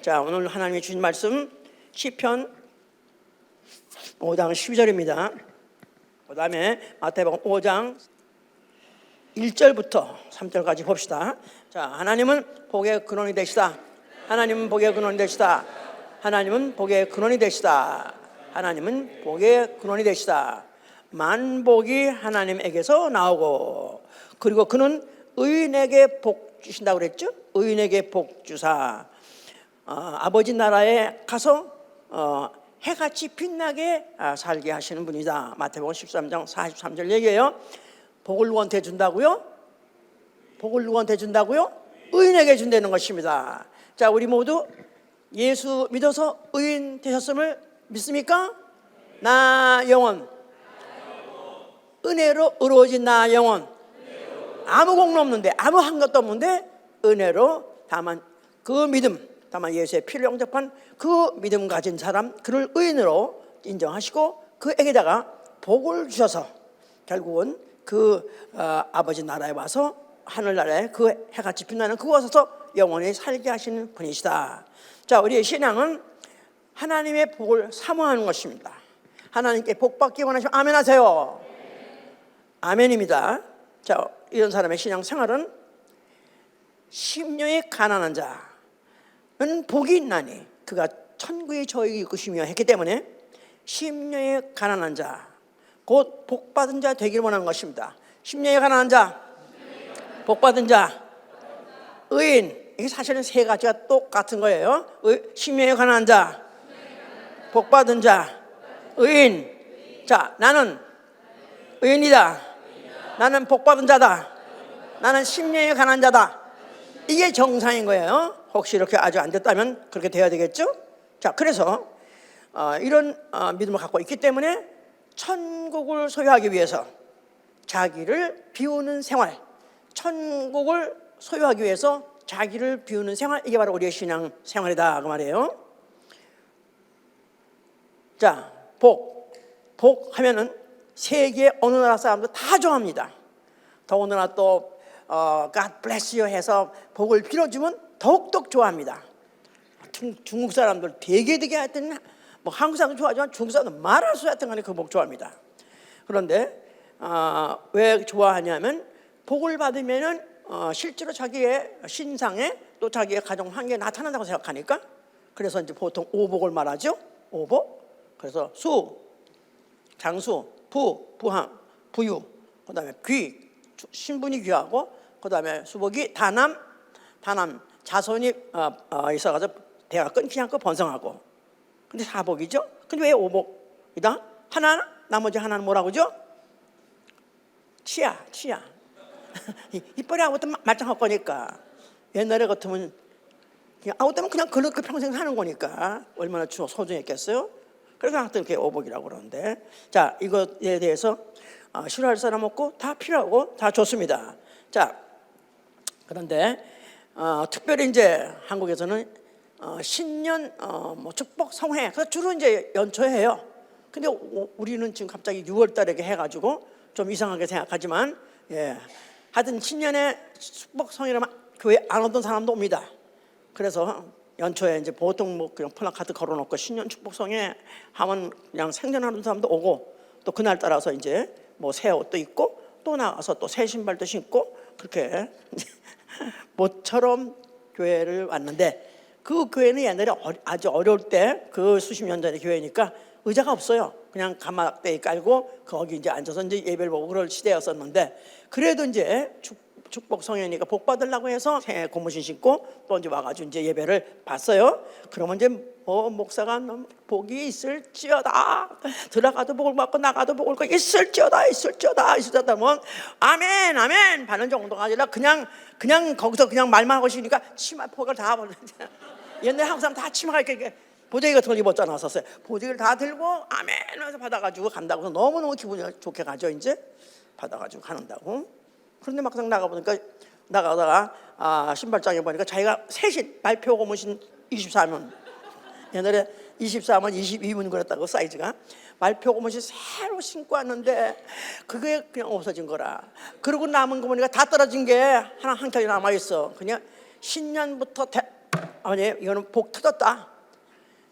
자, 오늘 하나님이 주신 말씀 시편 5장 12절입니다. 그 다음에 마태복음 5장 1절부터 3절까지 봅시다. 자, 하나님은 복의 근원이 되시다. 하나님은 복의 근원이 되시다. 하나님은 복의 근원이 되시다. 하나님은 복의 근원이 되시다. 만복이 하나님에게서 나오고, 그리고 그는 의인에게 복 주신다고 그랬죠. 의인에게 복 주사 아버지 나라에 가서 해같이 빛나게 살게 하시는 분이다. 마태복음 13장 43절 얘기해요. 복을 누구한테 준다고요? 복을 누구한테 준다고요? 의인에게 준다는 것입니다. 자, 우리 모두 예수 믿어서 의인 되셨음을 믿습니까? 나 영혼, 은혜로 의로워진 나 영혼, 아무 공로 없는데, 아무 한 것도 없는데 은혜로, 다만 그 믿음, 다만 예수의 피를 영접한 그 믿음 가진 사람, 그를 의인으로 인정하시고 그에게다가 복을 주셔서 결국은 그 아버지 나라에 와서, 하늘나라에 그 해같이 빛나는 그곳에서 영원히 살게 하시는 분이시다. 자, 우리의 신앙은 하나님의 복을 사모하는 것입니다. 하나님께 복 받기 원하시면 아멘 하세요. 아멘입니다. 자, 이런 사람의 신앙 생활은 심령이 가난한 자는 복이 있나니 그가 천국의 저에게 이끄시며 했기 때문에 심령이 가난한 자, 곧 복받은 자 되기를 원하는 것입니다. 심령이 가난한 자, 복받은 자, 의인. 이게 사실은 세 가지가 똑같은 거예요. 심령이 가난한 자, 복받은 자, 의인. 자, 나는 의인이다. 나는 복받은 자다. 나는 심령이 가난한 자다. 이게 정상인 거예요. 혹시 이렇게 아주 안 됐다면 그렇게 돼야 되겠죠? 자, 그래서 이런 믿음을 갖고 있기 때문에 천국을 소유하기 위해서 자기를 비우는 생활, 천국을 소유하기 위해서 자기를 비우는 생활, 이게 바로 우리의 신앙 생활이다 그 말이에요. 자, 복 하면은 세계 어느 나라 사람도 다 좋아합니다. 더군다나 또 God bless you 해서 복을 빌어주면 더욱더 좋아합니다. 중국 사람들 되게 하여튼 뭐 한국 사람도 좋아하지만 중국 사람도 말할 수 없는 간에 그 복 좋아합니다. 그런데 왜 좋아하냐면 복을 받으면은 실제로 자기의 신상에 또 자기의 가정 환경에 나타난다고 생각하니까. 그래서 이제 보통 오복을 말하죠. 오복. 그래서 수, 장수, 부함, 부유, 그다음에 귀, 신분이 귀하고, 그다음에 수복이 다남, 자손이 있어가지고 대가 끊기지 않고 번성하고. 근데 사복이죠. 근데 왜 오복이다? 하나는, 나머지 하나는 뭐라고죠? 치아. 이빨이 아무튼 말짱할 거니까. 옛날에 같으면 아무튼 그냥 그렇게 평생 사는 거니까 얼마나 소중했겠어요? 그래서 하여튼 이렇게 오복이라고 그러는데, 자, 이것에 대해서 싫어할 사람 없고 다 필요하고 다 좋습니다. 자, 그런데 특별히 이제 한국에서는 신년 뭐 축복 성회, 그래서 주로 이제 연초해요. 근데 우리는 지금 갑자기 6월달에 해가지고 좀 이상하게 생각하지만, 하여튼 신년에 축복 성회라면 교회 안 오던 사람도 옵니다. 그래서 연초에 이제 보통 뭐 그냥 플래카드 걸어놓고 신년 축복성에 하면 그냥 생전하는 사람도 오고, 또 그날 따라서 이제 뭐 새 옷도 입고 또 나가서 또 새 신발도 신고 그렇게 모처럼 교회를 왔는데, 그 교회는 옛날에 아주 어려울 때 그 수십 년 전의 교회니까 의자가 없어요. 그냥 가마대에 깔고 거기 이제 앉아서 이제 예배를 보고 그럴 시대였었는데, 그래도 이제 축복 성회니까 복 받으려고 해서 새 고무신 신고 또 이제 와가지고 이제 예배를 봤어요. 그러면 이제 목사가 복이 있을지어다, 들어가도 복을 받고 나가도 복을 받고 있을지어다 뭐 아멘 받는 정도가 아니라 그냥 거기서 그냥 말만 하고 있으니까 치마 폭을 다 옛날에 한국 사람 다 치마가 이렇게 보자기 같은 걸 입었잖아. 보자기를 다 들고 아멘 하면서 받아가지고 간다고 해서 너무너무 기분이 좋게 가죠. 이제 받아가지고 가는다고. 그런데 막상 나가다가 신발장에 보니까 자기가 새신 말표 고무신 24면, 옛날에 24면 22면 그랬다고 사이즈가, 말표 고무신 새로 신고 왔는데 그게 그냥 없어진 거라. 그리고 남은 거 보니까 다 떨어진 게 한 켤이 남아있어. 그냥 신년부터 아버지 이거는 복 터졌다.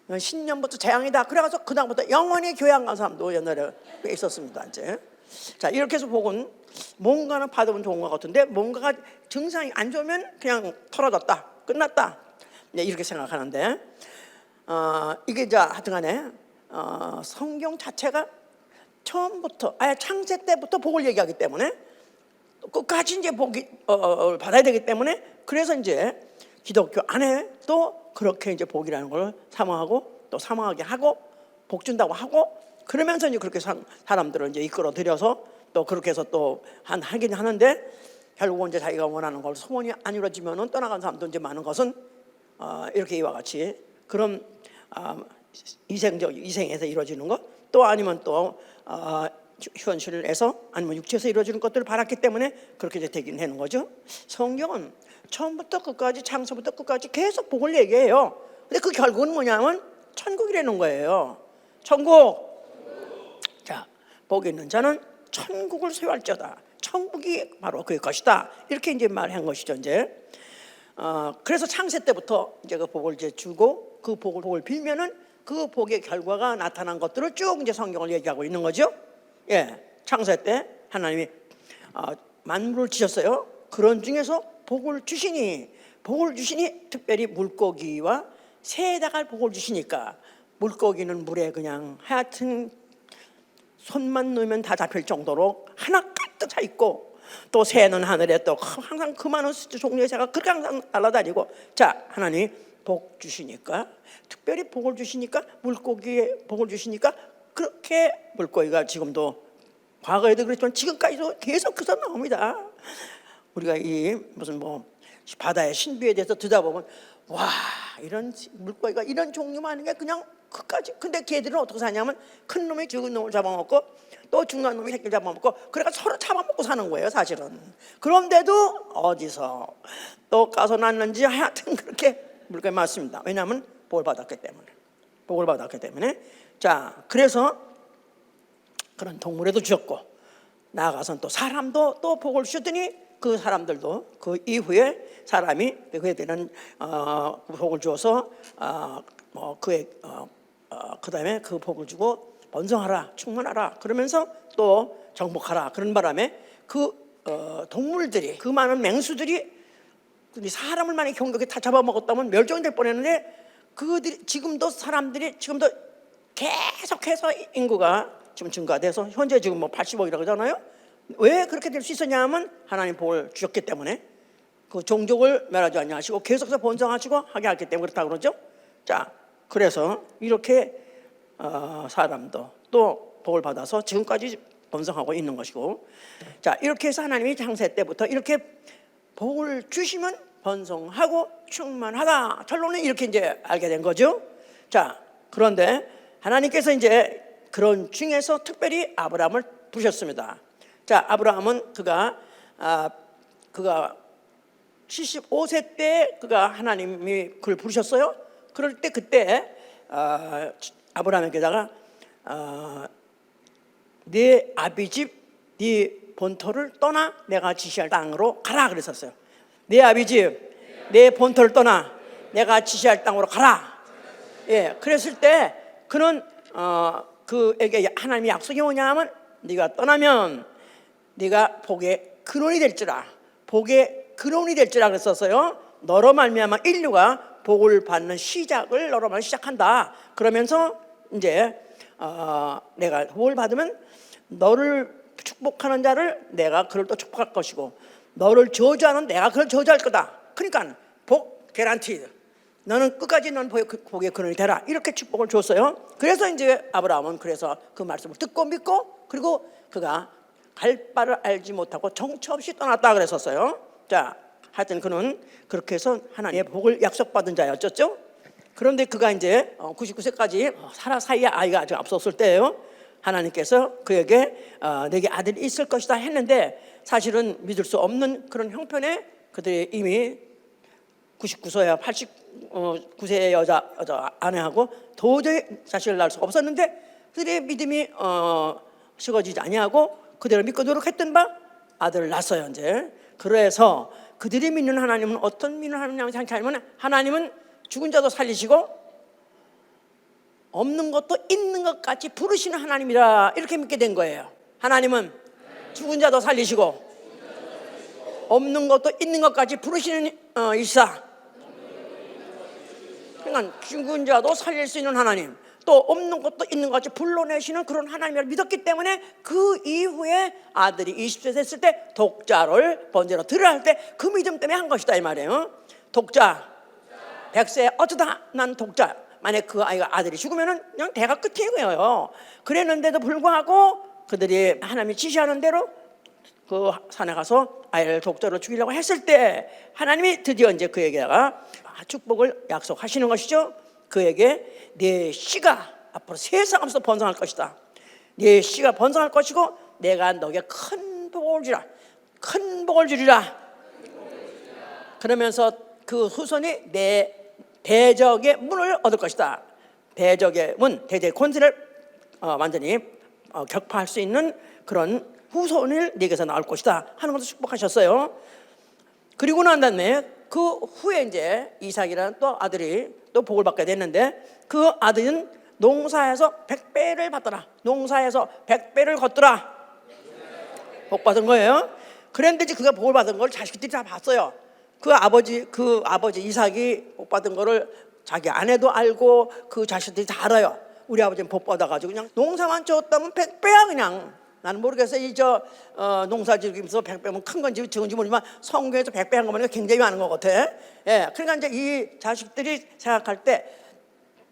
이건 신년부터 재앙이다. 그래가지고 그다음부터 영원히 교회 안 간 사람도 옛날에 있었습니다. 이제 자 이렇게 해서 복은 뭔가는 받으면 좋은 것 같은데 뭔가가 증상이 안 좋으면 그냥 털어졌다. 끝났다. 이렇게 생각하는데 이게 이제 하여튼간에 성경 자체가 처음부터 아예 창세 때부터 복을 얘기하기 때문에 끝까지 이제 복이 받아야 되기 때문에 그래서 이제 기독교 안에 또 그렇게 이제 복이라는 걸 사모하고 또 사모하게 하고 복 준다고 하고 그러면서 이제 그렇게 사람들을 이제 이끌어 들여서 또 그렇게 해서 또 하긴 하는데 결국은 이제 자기가 원하는 걸 소원이 안 이루어지면은 떠나간 사람도 이제 많은 것은 이렇게 이와 같이 그런 이생에서 이루어지는 것 또 아니면 또 현실에서 아니면 육체에서 이루어지는 것들을 바랐기 때문에 그렇게 이제 되긴 하는 거죠. 성경은 처음부터 끝까지 창세부터 끝까지 계속 복을 얘기해요. 근데 그 결국은 뭐냐면 천국이라는 거예요. 천국. 자, 복이 있는 자는 천국을 소유할지어다. 천국이 바로 그의 것이다. 이렇게 이제 말한 것이죠. 이제 그래서 창세 때부터 이제 그 복을 이제 주고 그 복을 빌면은 그 복의 결과가 나타난 것들을 쭉 이제 성경을 얘기하고 있는 거죠. 예, 창세 때 하나님이 만물을 지셨어요. 그런 중에서 복을 주시니 특별히 물고기와 새에다가 복을 주시니까 물고기는 물에 그냥 하여튼 손만 놓으면 다 잡힐 정도로 하나 가득 차 있고 또 새는 하늘에 또 항상 그 많은 종류의 새가 그렇게 항상 날아다니고 자 하나님 복 주시니까 특별히 복을 주시니까 물고기에 복을 주시니까 그렇게 물고기가 지금도 과거에도 그랬지만 지금까지도 계속 그서 나옵니다. 우리가 이 무슨 뭐 바다의 신비에 대해서 듣다 보면 와 이런 물고기가 이런 종류만 하는 게 그냥 끝까지. 근데 걔들은 어떻게 사냐면 큰 놈이 죽은 놈을 잡아먹고 또 중간 놈이 새끼를 잡아먹고 그래가 서로 잡아먹고 사는 거예요 사실은. 그런데도 어디서 또 가서 났는지 하여튼 그렇게 물고기 많습니다. 왜냐하면 복을 받았기 때문에 자 그래서 그런 동물에도 주셨고 나아가서는 또 사람도 또 복을 주셨더니 그 사람들도 그 이후에 사람이 그에게는 복을 주어서 그다음에 그 복을 주고 번성하라 충만하라 그러면서 또 정복하라 그런 바람에 그 동물들이 그 많은 맹수들이 사람을 많이 공격해 다 잡아먹었다면 멸종될 뻔했는데 그들이 사람들이 지금도 계속해서 인구가 지금 증가돼서 현재 지금 뭐 80억이라고 하잖아요. 왜 그렇게 될 수 있었냐면 하나님 복을 주셨기 때문에 그 종족을 멸하지 아니하시고 계속해서 번성하시고 하게 하기 때문에 그렇다고 그러죠. 자, 그래서 이렇게 사람도 또 복을 받아서 지금까지 번성하고 있는 것이고 자, 이렇게 해서 하나님이 창세 때부터 이렇게 복을 주시면 번성하고 충만하다. 결론은 이렇게 이제 알게 된 거죠. 자, 그런데 하나님께서 이제 그런 중에서 특별히 아브라함을 부르셨습니다. 자, 아브라함은 그가 75세 때 그가 하나님이 그를 부르셨어요. 그럴 때 그때 아브라함에게다가 네 아비집 네 본토를 떠나 내가 지시할 땅으로 가라 그랬었어요. 네 아비집 내 본토를 떠나 내가 지시할 땅으로 가라. 예, 그랬을 때 그는 그에게 하나님이 약속이 뭐냐면 네가 떠나면 네가 복의 근원이 될지라 그랬었어요. 너로 말미암아 인류가 복을 받는 시작을 너로 말미암아 시작한다. 그러면서 이제 내가 복을 받으면 너를 축복하는 자를 내가 그를 또 축복할 것이고 너를 저주하는 내가 그를 저주할 거다. 그러니까 복 개런티드. 너는 끝까지 넌 복의 근원이 되라. 이렇게 축복을 줬어요. 그래서 이제 아브라함은 그래서 그 말씀을 듣고 믿고 그리고 그가 갈 바를 알지 못하고 정처 없이 떠났다 그랬었어요. 자, 하여튼 그는 그렇게 해서 하나님의 복을 약속받은 자였죠. 그런데 그가 이제 99세까지 살아 사이에 아이가 아직 없었을 때예요. 하나님께서 그에게 내게 아들이 있을 것이다 했는데 사실은 믿을 수 없는 그런 형편에 그들이 이미 99세야 89세의 여자 아내하고 도저히 자식을 낳을 수가 없었는데 그들의 믿음이 식어지지 아니하고 그대로 믿고 노력했던 바 아들을 낳았어요. 이제 그래서 그들이 믿는 하나님은 어떤 믿는 하나님이라고 생각하면 하나님은 죽은 자도 살리시고 없는 것도 있는 것 같이 부르시는 하나님이라 이렇게 믿게 된 거예요. 하나님은 죽은 자도 살리시고 없는 것도 있는 것 같이 부르시는 이사. 그러니까 죽은 자도 살릴 수 있는 하나님, 또 없는 것도 있는 것 같이 불러내시는 그런 하나님을 믿었기 때문에 그 이후에 아들이 20세 됐을 때 독자를 번제로 드리라 할 때 그 믿음 때문에 한 것이다 이 말이에요. 독자 100세 어쩌다 난 독자. 만약 그 아들이 죽으면 그냥 대가 끝인 거예요. 그랬는데도 불구하고 그들이 하나님이 지시하는 대로 그 산에 가서 아이를 독자로 죽이려고 했을 때 하나님이 드디어 이제 그에게다가 축복을 약속하시는 것이죠. 그에게 네 씨가 앞으로 세상 앞에서 번성할 것이다. 네 씨가 번성할 것이고 내가 너에게 큰 복을 주리라. 큰 복을 주리라. 그러면서 그 후손이 내 대적의 문을 얻을 것이다. 대적의 문, 대적의 권세를 완전히 격파할 수 있는 그런 후손을 네게서 나올 것이다 하는 것을 축복하셨어요. 그리고 난 다음에 그 후에 이제 이삭이라는 또 아들이 또 복을 받게 됐는데 그 아들은 농사에서 100배를 받더라. 농사에서 100배를 걷더라. 복 받은 거예요. 그런데 이제 그가 복을 받은 걸 자식들이 다 봤어요. 그 아버지 이삭이 복 받은 거를 자기 아내도 알고 그 자식들이 다 알아요. 우리 아버지는 복 받아가지고 그냥 농사만 지었다면 100배야 그냥. 나는 모르겠어요. 농사 지으면서 100배면 큰 건지 적은지 모르지만 성경에서 100배 한 거면 굉장히 많은 것 같아. 예, 그러니까 이제 이 자식들이 생각할 때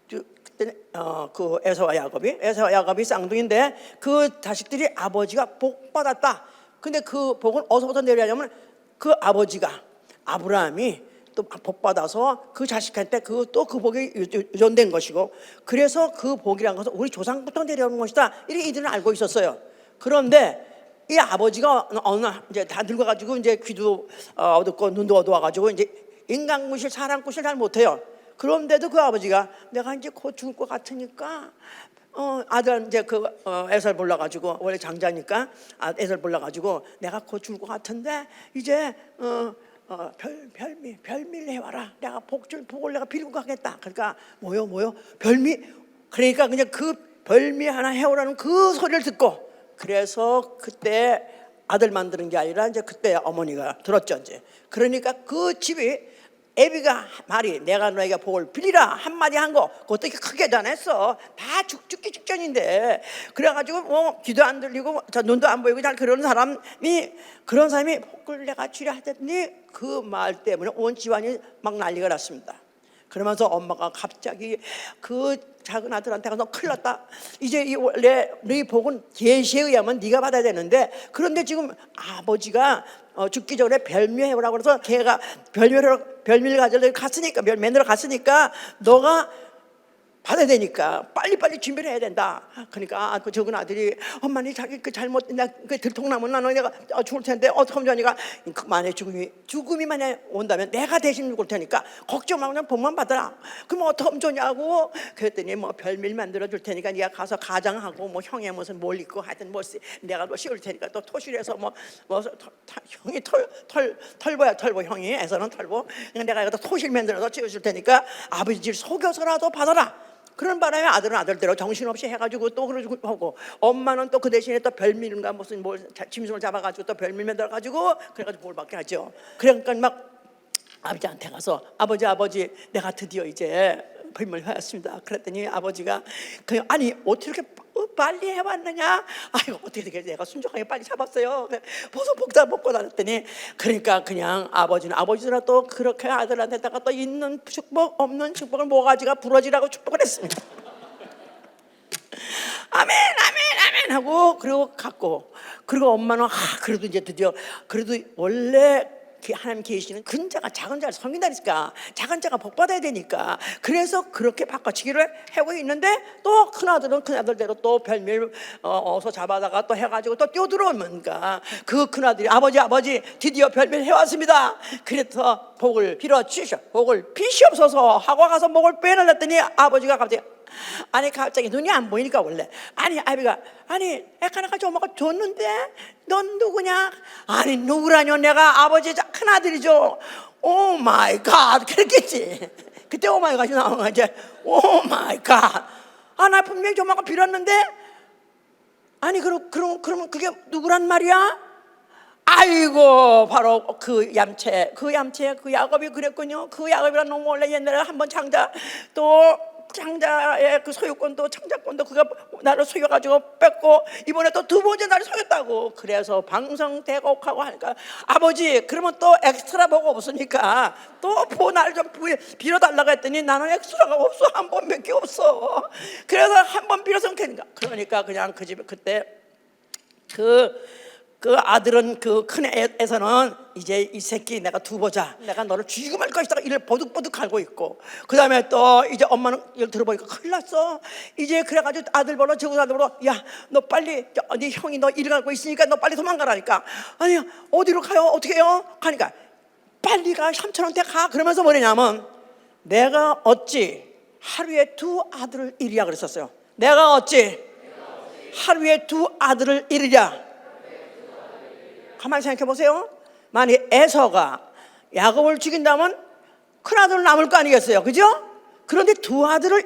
그때 그 에서와 야곱이 쌍둥이인데 그 자식들이 아버지가 복 받았다. 근데 그 복은 어디서부터 내려냐면 그 아버지가 아브라함이 또 복 받아서 그 자식한테 그 복이 유전된 것이고 그래서 그 복이라는 것은 우리 조상부터 내려오는 것이다. 이렇게 이들은 알고 있었어요. 그런데 이 아버지가 어느 날 이제 다 늙어가지고 이제 귀도 어둡고 눈도 어두워가지고 이제 인간 구실 사람 구실 잘 못해요. 그런데도 그 아버지가 내가 이제 곧 죽을 것 같으니까 아들 이제 애설 몰라가지고 원래 장자니까 애설 몰라가지고 내가 곧 죽을 것 같은데 이제 별미를 해와라. 내가 복을 내가 빌고 가겠다. 그러니까 뭐요 별미. 그러니까 그냥 그 별미 하나 해오라는 그 소리를 듣고 그래서 그때 아들 만드는 게 아니라 이제 그때 어머니가 들었죠 이제. 그러니까 그 집이 애비가 말이 내가 너에게 복을 빌리라 한마디 한 거 그것도 크게도 안 했어. 다 죽기 직전인데 그래가지고 뭐 귀도 안 들리고 눈도 안 보이고 잘 그런 사람이 복을 내가 주려 하더니 그 말 때문에 온 집안이 막 난리가 났습니다. 그러면서 엄마가 갑자기 그 작은 아들한테 가서 큰일 났다. 이제 원래 네 복은 계시에 의하면 네가 받아야 되는데 그런데 지금 아버지가 죽기 전에 별미해오라고 그래서 걔가 별미를 가지러 갔으니까 별매느라 갔으니까 너가 받아야 되니까 빨리빨리 준비를 해야 된다. 그러니까 그 적은 아들이 엄마니 자기 그 잘못 그 들통나면 나는 내가 죽을 텐데 어떡하면 좋으니까 만약에 죽음이 만약에 온다면 내가 대신 죽을 테니까 걱정 말고 그냥 복만 받아라. 그럼 어떡하면 좋냐고 그랬더니 뭐 별밀 만들어 줄 테니까 네가 가서 가장하고 뭐 형의 무슨 뭘 입고 하여튼 뭐 내가 뭐 씌울 테니까 또 토실해서 뭐 형이 털보 형이 애서는 털보 내가 여기다 토실 만들어서 씌워줄 테니까 아버지 집 속여서라도 받아라. 그런 바람에 아들은 아들대로 정신없이 해가지고 또 그러고 하고 엄마는 또 그 대신에 또 별미인가 무슨 뭘 짐승을 잡아가지고 또 별미 만들어가지고 그래가지고 뭘 받게 하죠. 그러니까 막 아버지한테 가서 아버지 내가 드디어 이제 별미를 해왔습니다. 그랬더니 아버지가 아니 어떻게 이렇게 빨리 해왔느냐? 아이고 어떻게 내가 순종하게 빨리 잡았어요. 무슨 복다 먹고 다녔더니 그러니까 그냥 아버지는 또 그렇게 아들한테다가 또 있는 축복 없는 축복을 모가지가 부러지라고 축복을 했습니다. 아멘 하고 그리고 갔고 그리고 엄마는 그래도 이제 드디어 그래도 원래 하나님 계시는 큰 자가 작은 자를 섬긴다니까 작은 자가 복 받아야 되니까 그래서 그렇게 바꿔치기를 하고 있는데 또 큰아들은 큰아들대로 또 별미를 어서 잡아다가 또 해가지고 또 뛰어들어오니까 그 큰아들이 아버지 드디어 별미를 해왔습니다. 그래서 복을 빌어 주시오. 복을 비시옵소서 하고 가서 목을 빼내렸더니 아버지가 갑자기 아니 갑자기 눈이 안 보이니까 원래 아니 아비가 아니 애카나까지 엄마가 줬는데 넌 누구냐? 아니 누구라뇨? 내가 아버지 큰아들이죠. 오 마이 갓 그랬겠지. 그때 오 마이 갓이 나온 거야. 이제 오 마이 갓. 아 나 분명히 엄마가 빌었는데 아니 그러면 그게 누구란 말이야? 아이고 바로 그 얌체 그 야곱이 그랬군요. 그 야곱이란 놈은 원래 옛날에 한번 장자의 그 소유권도 창자권도 그가 나를 속여가지고 뺏고 이번에 또 두 번째 나를 속였다고. 그래서 방성대곡하고 하니까 아버지 그러면 또 엑스트라 뭐가 없으니까 또 나를 좀 빌어달라고 했더니 나는 엑스트라가 없어. 한 번밖에 없어. 그래서 한 번 빌어서 그러니까 그냥 그 집에 그때 그 아들은 그 큰 애에서는 이제 이 새끼 내가 두고 보자. 내가 너를 죽이고 말 것이다. 이를 보득보득 알고 있고 그 다음에 또 이제 엄마는 이걸 들어보니까 큰일 났어. 이제 그래가지고 아들 보러 저거 아들 보러 야 너 빨리 네 형이 너 일 갖고 있으니까 너 빨리 도망가라니까. 아니 어디로 가요? 어떻게 해요? 가니까 빨리 가 삼촌한테 가. 그러면서 뭐냐면 내가 어찌 하루에 두 아들을 잃으랴 그랬었어요. 내가 어찌 하루에 두 아들을 잃으랴. 가만히 생각해 보세요. 만약 에서가 야곱을 죽인다면 큰 아들은 남을 거 아니겠어요, 그죠? 그런데 두 아들을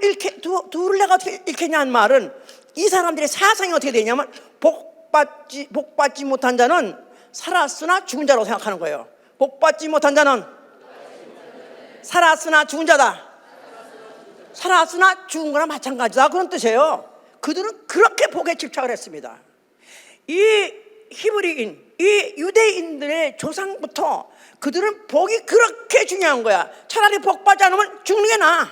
둘을 내가 어떻게 잃겠냐는 말은 이 사람들의 사상이 어떻게 되냐면 복받지 못한 자는 살았으나 죽은 자라고 생각하는 거예요. 복받지 못한 자는 살았으나 죽은 자다. 살았으나 죽은 거나 마찬가지다 그런 뜻이에요. 그들은 그렇게 복에 집착을 했습니다. 이 히브리인 이 유대인들의 조상부터 그들은 복이 그렇게 중요한 거야. 차라리 복 받지 않으면 죽는 게 나아.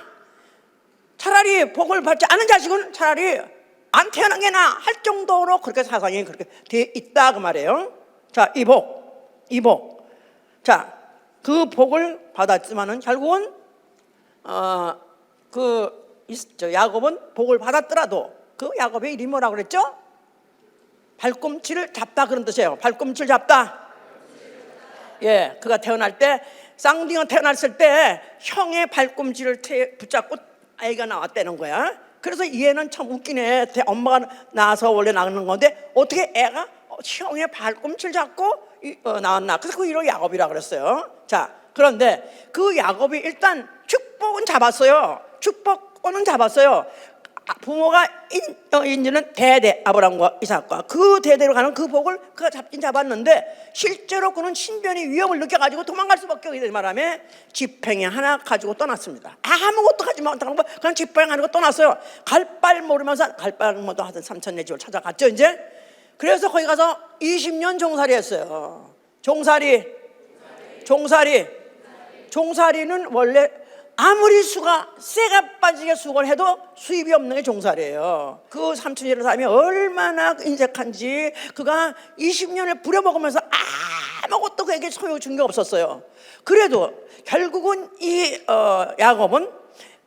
차라리 복을 받지 않은 자식은 차라리 안 태어난 게 나아 할 정도로 그렇게 사상이 그렇게 돼 있다 그 말이에요. 자, 이 복. 자, 그 복을 받았지만은 결국은 야곱은 복을 받았더라도 그 야곱의 이름이 뭐라고 그랬죠? 발꿈치를 잡다 그런 뜻이에요. 발꿈치를 잡다. 예, 그가 태어날 때 쌍둥이가 태어났을 때 형의 발꿈치를 붙잡고 아이가 나왔다는 거야. 그래서 얘는 참 웃기네. 엄마가 낳아서 원래 낳는 건데 어떻게 애가 형의 발꿈치를 잡고 나왔나. 그래서 그 이름을 야곱이라고 그랬어요. 자, 그런데 그 야곱이 일단 축복은 잡았어요. 축복권은 잡았어요. 부모가 있는 대대 아브라함과 이삭과 그 대대로 가는 그 복을 그가 잡긴 잡았는데 실제로 그는 신변의 위험을 느껴가지고 도망갈 수밖에 없게 된 바람에 지팡이 하나 가지고 떠났습니다. 아무것도 하지 못하고 그냥 지팡이 하나 떠났어요. 갈 바를 모르면서 갈바를 하던 삼촌네 집을 찾아갔죠 이제. 그래서 거기 가서 20년 종살이 했어요. 종살이는 원래 아무리 쇠가 빠지게 수고를 해도 수입이 없는 게 종살이에요. 그 삼촌이라는 사람이 얼마나 인색한지 그가 20년을 부려먹으면서 아무것도 그에게 소유 준 게 없었어요. 그래도 결국은 이 야곱은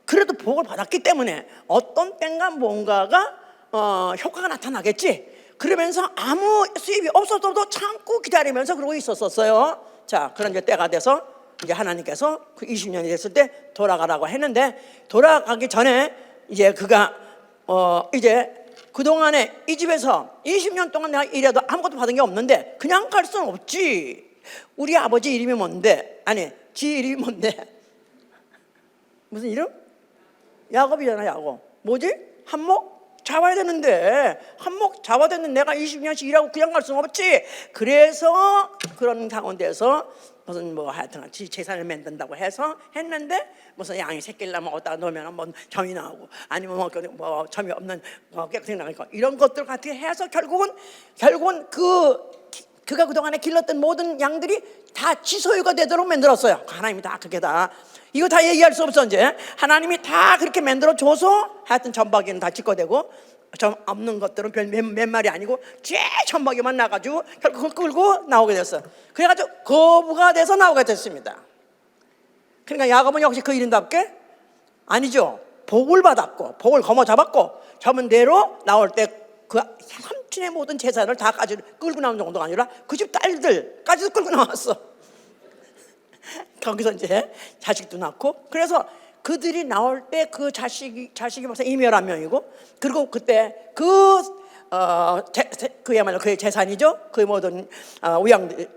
그래도 복을 받았기 때문에 어떤 땐가 뭔가가 효과가 나타나겠지. 그러면서 아무 수입이 없어도 참고 기다리면서 그러고 있었어요. 자, 그런 이제 때가 돼서 이제 하나님께서 그 20년이 됐을 때 돌아가라고 했는데 돌아가기 전에 이제 그가 이제 그동안에 이 집에서 20년 동안 내가 일해도 아무것도 받은 게 없는데 그냥 갈 수는 없지. 우리 아버지 이름이 뭔데? 아니 지 이름이 뭔데? 무슨 이름? 야곱이잖아. 야곱. 뭐지? 한몫? 잡아야 되는데 한몫 잡아야 되는 내가 20년씩 일하고 그냥 갈 수는 없지. 그래서 그런 가운데서 무슨 하여튼 재산을 만든다고 해서 했는데 무슨 양이 새끼를 낳으면 어디다 놓으면 뭐 점이 나오고 아니면 뭐 점이 없는 깨끗이 나니까 이런 것들 같이 해서 결국은 그가 그동안에 길렀던 모든 양들이 다 지소유가 되도록 만들었어요. 하나님이 다 그게 다 이거 다 얘기할 수 없어. 이제 하나님이 다 그렇게 만들어줘서 하여튼 전박이는 다 짓거되고 점 없는 것들은 몇 마리 아니고 제 전박이만 나가지고 결국 그걸 끌고 나오게 됐어요. 그래가지고 거부가 돼서 나오게 됐습니다. 그러니까 야곱은 역시 그 이름답게 아니죠. 복을 받았고 복을 거머잡았고 잡은 대로 나올 때 그 삼촌의 모든 재산을 다 끌고 나온 정도가 아니라 그 집 딸들까지도 끌고 나왔어. 거기서 이제 자식도 낳고 그래서 그들이 나올 때 그 자식이 벌써 이미 11명이고, 그리고 그때 그야말로 그의 재산이죠. 그의 모든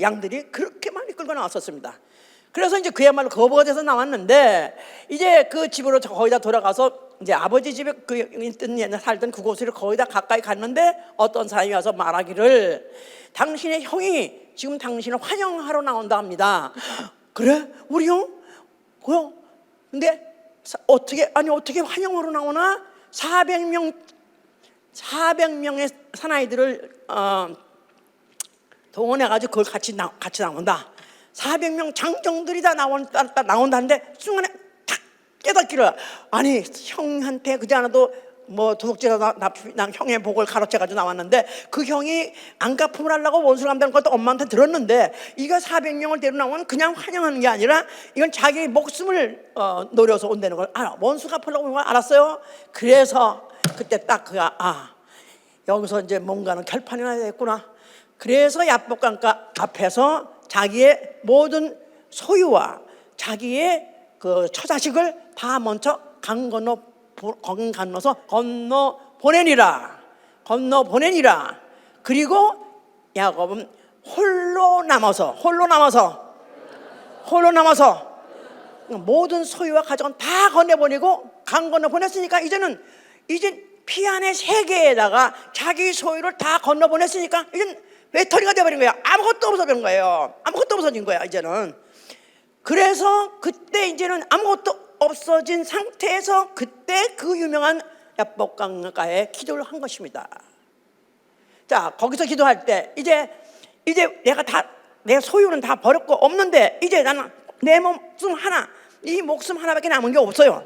양들이 그렇게 많이 끌고 나왔었습니다. 그래서 이제 그야말로 거부가 돼서 나왔는데, 이제 그 집으로 거의 다 돌아가서 이제 아버지 집에 살던 그곳을 거의 다 가까이 갔는데, 어떤 사람이 와서 말하기를 당신의 형이 지금 당신을 환영하러 나온다 합니다. 그래? 우리 형? 근데 어떻게 환영하러 나오나? 400명의 사나이들을 동원해가지고 그걸 같이 나온다. 400명 장정들이 다 나온다는데 순간에 탁 깨닫기를, 아니 형한테 그지 않아도 뭐 도둑질하다 형의 복을 가로채가지고 나왔는데, 그 형이 안갚음을 하려고 원수를 한다는 것도 엄마한테 들었는데, 이거 400명을 데리고 나오면 그냥 환영하는 게 아니라 이건 자기 목숨을 노려서 온다는 걸 알아. 원수 갚으려고 온 걸 알았어요. 그래서 그때 딱 그가 여기서 이제 뭔가는 결판이 나야 되겠구나. 그래서 야복강가 앞에서 자기의 모든 소유와 자기의 그 처자식을 다 먼저 강 건너서 건너 보내니라. 그리고 야곱은 홀로 남아서 모든 소유와 가족은 다 건네보내고, 강 건너보냈으니까 이제 피안의 세계에다가 자기 소유를 다 건너보냈으니까 이제 외톨이가 돼버린 거야. 아무것도 없어진 거야 이제는. 그래서 그때 이제는 아무것도 없어진 상태에서 그때 그 유명한 야복강가에 기도를 한 것입니다. 자, 거기서 기도할 때 이제 내 소유는 다 버렸고 없는데, 이제 나는 내 목숨 하나밖에 남은 게 없어요.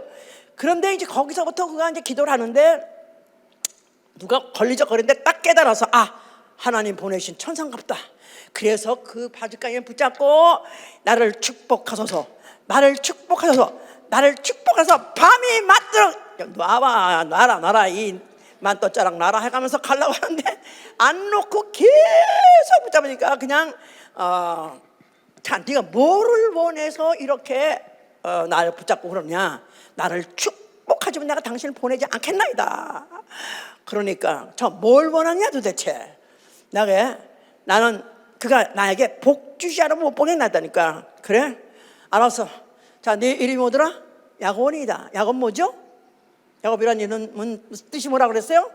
그런데 이제 거기서부터 그가 이제 기도를 하는데, 누가 걸리적거리는데 딱 깨달아서 하나님 보내신 천상갑다. 그래서 그 바지가에 붙잡고 나를 축복하소서 밤이 맞도록 놔라 이 만떠자락 놔라 해가면서 가려고 하는데, 안 놓고 계속 붙잡으니까 그냥 자, 네가 뭐를 원해서 이렇게 나를 붙잡고 그러냐. 나를 축복하지만 내가 당신을 보내지 않겠나이다. 그러니까 저 뭘 원하냐 도대체. 나는 그가 나에게 복 주시 않으면 못 보내놨다니까. 그래? 알았어. 자, 네 이름이 뭐더라? 야곱이다. 야곱 뭐죠? 야곱이라는 이름은 뜻이 뭐라 그랬어요?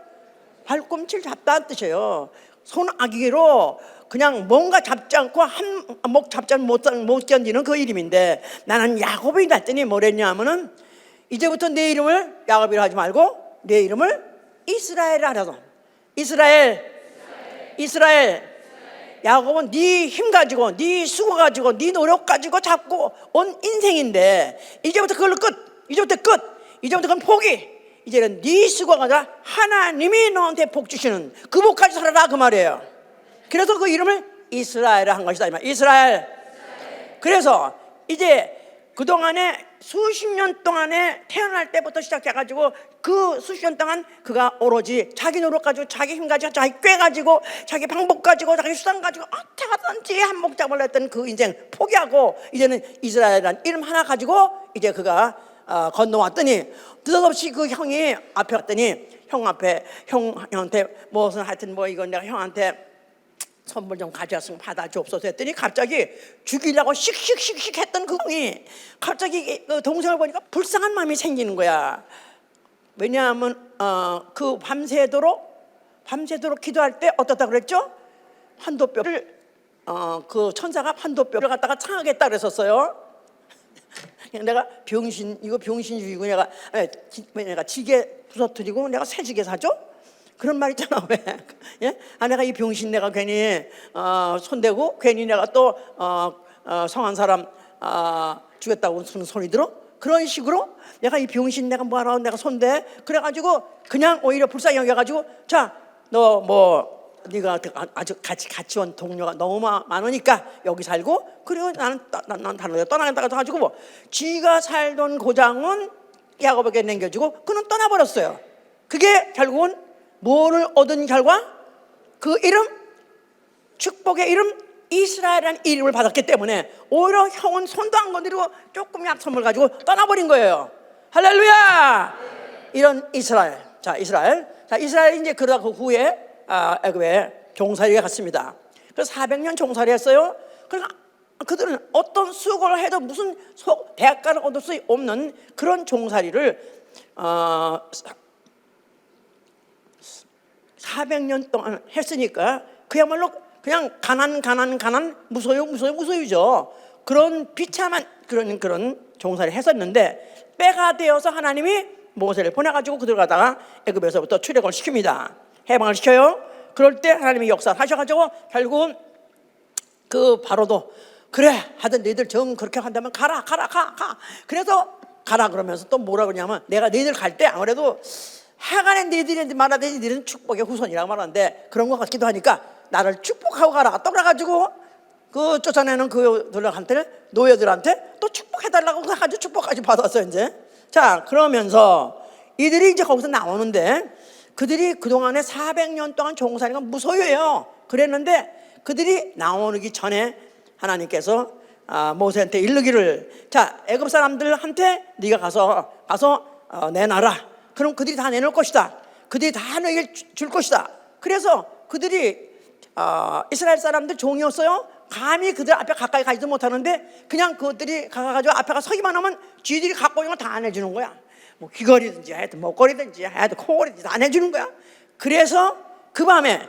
발꿈치를 잡다는 뜻이에요. 손아귀로 그냥 뭔가 잡지 않고 한 목 잡지 않으면 못 견디는 그 이름인데, 나는 야곱이다 했더니 뭐랬냐 하면은, 이제부터 내 이름을 야곱이라 하지 말고 내 이름을 이스라엘이라 하라서. 이스라엘. 야곱은 네 힘 가지고, 네 수고 가지고, 네 노력 가지고 잡고 온 인생인데, 이제부터 그걸로 끝. 이제부터 그건 포기. 이제는 네 수고가 아니라 하나님이 너한테 복 주시는 그 복까지 살아라 그 말이에요. 그래서 그 이름을 이스라엘 한 것이다 이 말. 이스라엘. 그래서 이제 그동안에 수십 년 동안에 태어날 때부터 시작해가지고 그 수십 년 동안 그가 오로지 자기 노력 가지고, 자기 힘 가지고, 자기 꾀 가지고, 자기 방법 가지고, 자기 수단 가지고 어떻게 하든지 한몫 잡으려 했던 그 인생 포기하고, 이제는 이스라엘이라는 이름 하나 가지고 이제 그가 건너왔더니, 느닷없이 그 형이 앞에 갔더니 형한테 무슨 하여튼 뭐 이건 내가 형한테 선물 좀 가져왔으면 받아주옵소서 했더니, 갑자기 죽이려고 씩씩씩씩 했던 그 형이 갑자기 그 동생을 보니까 불쌍한 마음이 생기는 거야. 왜냐하면 그 밤새도록 기도할 때 어떻다 그랬죠? 환도뼈를 그 천사가 환도뼈를 갖다가 창하겠다 그랬었어요. 내가 병신주의고 내가 지게 부서뜨리고 내가 새 지게 사줘? 그런 말 있잖아. 왜? 예? 내가 이 병신 내가 괜히 손대고 괜히 내가 또 성한 사람 죽였다고 소리 들어? 그런 식으로 내가 이 병신 내가 뭐하러 내가 손대? 그래가지고 그냥 오히려 불쌍히 여겨가지고, 자, 너 뭐 네가 아주 같이 온 동료가 너무 많으니까 여기 살고, 그리고 나는 다른 데 떠나겠다고 해가지고 뭐 지가 살던 고장은 야곱에게 남겨주고 그는 떠나버렸어요. 그게 결국은 뭐를 얻은 결과? 그 이름, 축복의 이름 이스라엘이라는 이름을 받았기 때문에 오히려 형은 손도 안 건드리고 조금 약 선물 가지고 떠나버린 거예요. 할렐루야. 이런 이스라엘. 자, 이스라엘이 이제 그러다 그 후에 애굽에 종살이에 갔습니다. 그래서 400년 종살이했어요. 그러니까 그들은 어떤 수고를 해도 무슨 대가를 얻을 수 없는 그런 종살이를 400년 동안 했으니까 그야말로 그냥 가난 무소유죠. 그런 비참한 그런 종살이를 했었는데 때가 되어서 하나님이 모세를 보내가지고 그들 가다가 애굽에서부터 출애굽을 시킵니다. 해방을 시켜요. 그럴 때 하나님이 역사를 하셔가지고 결국은 그 바로도 그래 하여튼 너희들 정 그렇게 한다면 가. 그래서 가라 그러면서 또 뭐라 그러냐면 내가 너희들 갈 때 아무래도 하간에 너희들한테 말하더니 너희들은 축복의 후손이라고 말하는데 그런 것 같기도 하니까 나를 축복하고 가라. 또 그래가지고 그 쫓아내는 그들한테 노예들한테 또 축복해달라고 해가지고 축복까지 받았어요 이제. 자 그러면서 이들이 이제 거기서 나오는데 그들이 그동안에 400년 동안 종살이가 무소유해요. 그랬는데 그들이 나오기 전에 하나님께서 모세한테 이르기를 자 애굽 사람들한테 네가 가서 내놔라. 그럼 그들이 다 내놓을 것이다. 그들이 다 너에게 줄 것이다. 그래서 그들이 이스라엘 사람들 종이었어요. 감히 그들 앞에 가까이 가지도 못하는데 그냥 그들이 가가지고 앞에 가서 서기만 하면 쥐들이 갖고 있는 거 다 안 해주는 거야. 뭐 귀걸이든지 하여튼 목걸이든지 하여튼 코걸이든지 다 안 해주는 거야. 그래서 그 밤에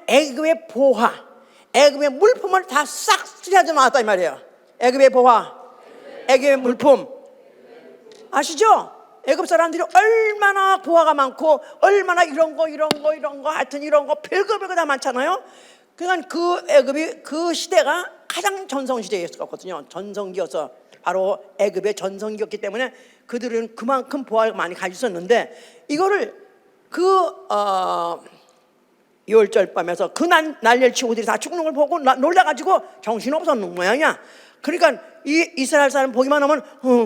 애굽의 보화, 애굽의 물품을 다 싹 쓸어져 나왔다 이 말이에요. 애굽의 보화, 애굽의 물품 아시죠? 애굽 사람들이 얼마나 보화가 많고 얼마나 이런 거 하여튼 이런 거 별거 다 많잖아요. 그러니까 그 애굽이 그 시대가 가장 전성시대였거든요. 전성기여서 바로 애굽의 전성기였기 때문에 그들은 그만큼 보화를 많이 가지고 있었는데 이거를 유월절 밤에서 그 난리를 치고 그들이 다 죽는 걸 보고 놀라가지고 정신없었는 모양이야. 그러니까 이 이스라엘 사람 보기만 하면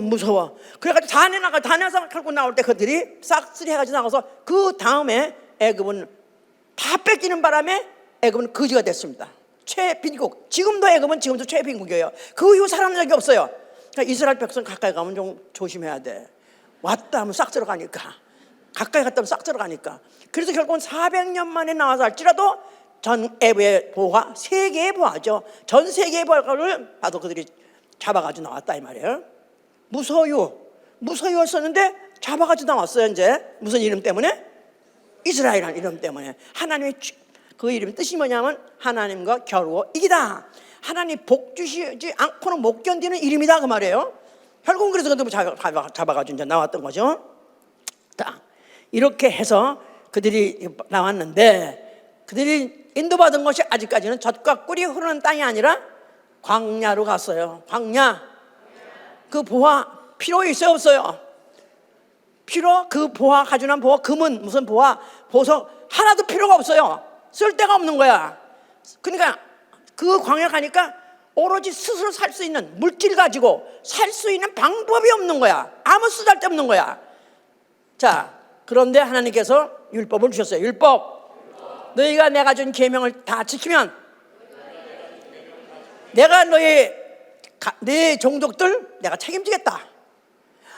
무서워. 그래가지고 다 내서 결국 나올 때 그들이 싹쓸이 해가지고 나가서 그 다음에 애굽은 다 뺏기는 바람에 애굽은 거지가 됐습니다. 최빈국. 지금도 애굽은 지금도 최빈국이에요. 그 이후 살아난 적이 없어요. 그러니까 이스라엘 백성 가까이 가면 좀 조심해야 돼. 왔다 하면 싹 들어가니까. 가까이 갔다 하면 싹 들어가니까. 그래서 결국은 400년 만에 나와서 할지라도 전 애굽의 보화, 세계의 보화죠. 전 세계의 보화를 봐도 그들이 잡아가지고 나왔다 이 말이에요. 무소유였었는데 잡아가지고 나왔어요. 이제 무슨 이름 때문에? 이스라엘이라는 이름 때문에. 하나님의 그 이름 뜻이 뭐냐면 하나님과 겨루어 이기다. 하나님 복 주시지 않고는 못 견디는 이름이다 그 말이에요. 결국은 그래서 그들 잡아가지고 이제 나왔던 거죠. 자, 이렇게 해서 그들이 나왔는데 그들이 인도받은 것이 아직까지는 젖과 꿀이 흐르는 땅이 아니라 광야로 갔어요. 광야. 그 보화 필요 있어요 없어요? 그 보화 가지고 난 보화 금은 무슨 보화 보석 하나도 필요가 없어요. 쓸 데가 없는 거야. 그러니까 그 광야 가니까 오로지 스스로 살 수 있는 물질 가지고 살 수 있는 방법이 없는 거야. 아무 쓰잘데없는 거야. 자 그런데 하나님께서 율법을 주셨어요. 율법. 너희가 내가 준 계명을 다 지키면 내가 네 종족들 내가 책임지겠다.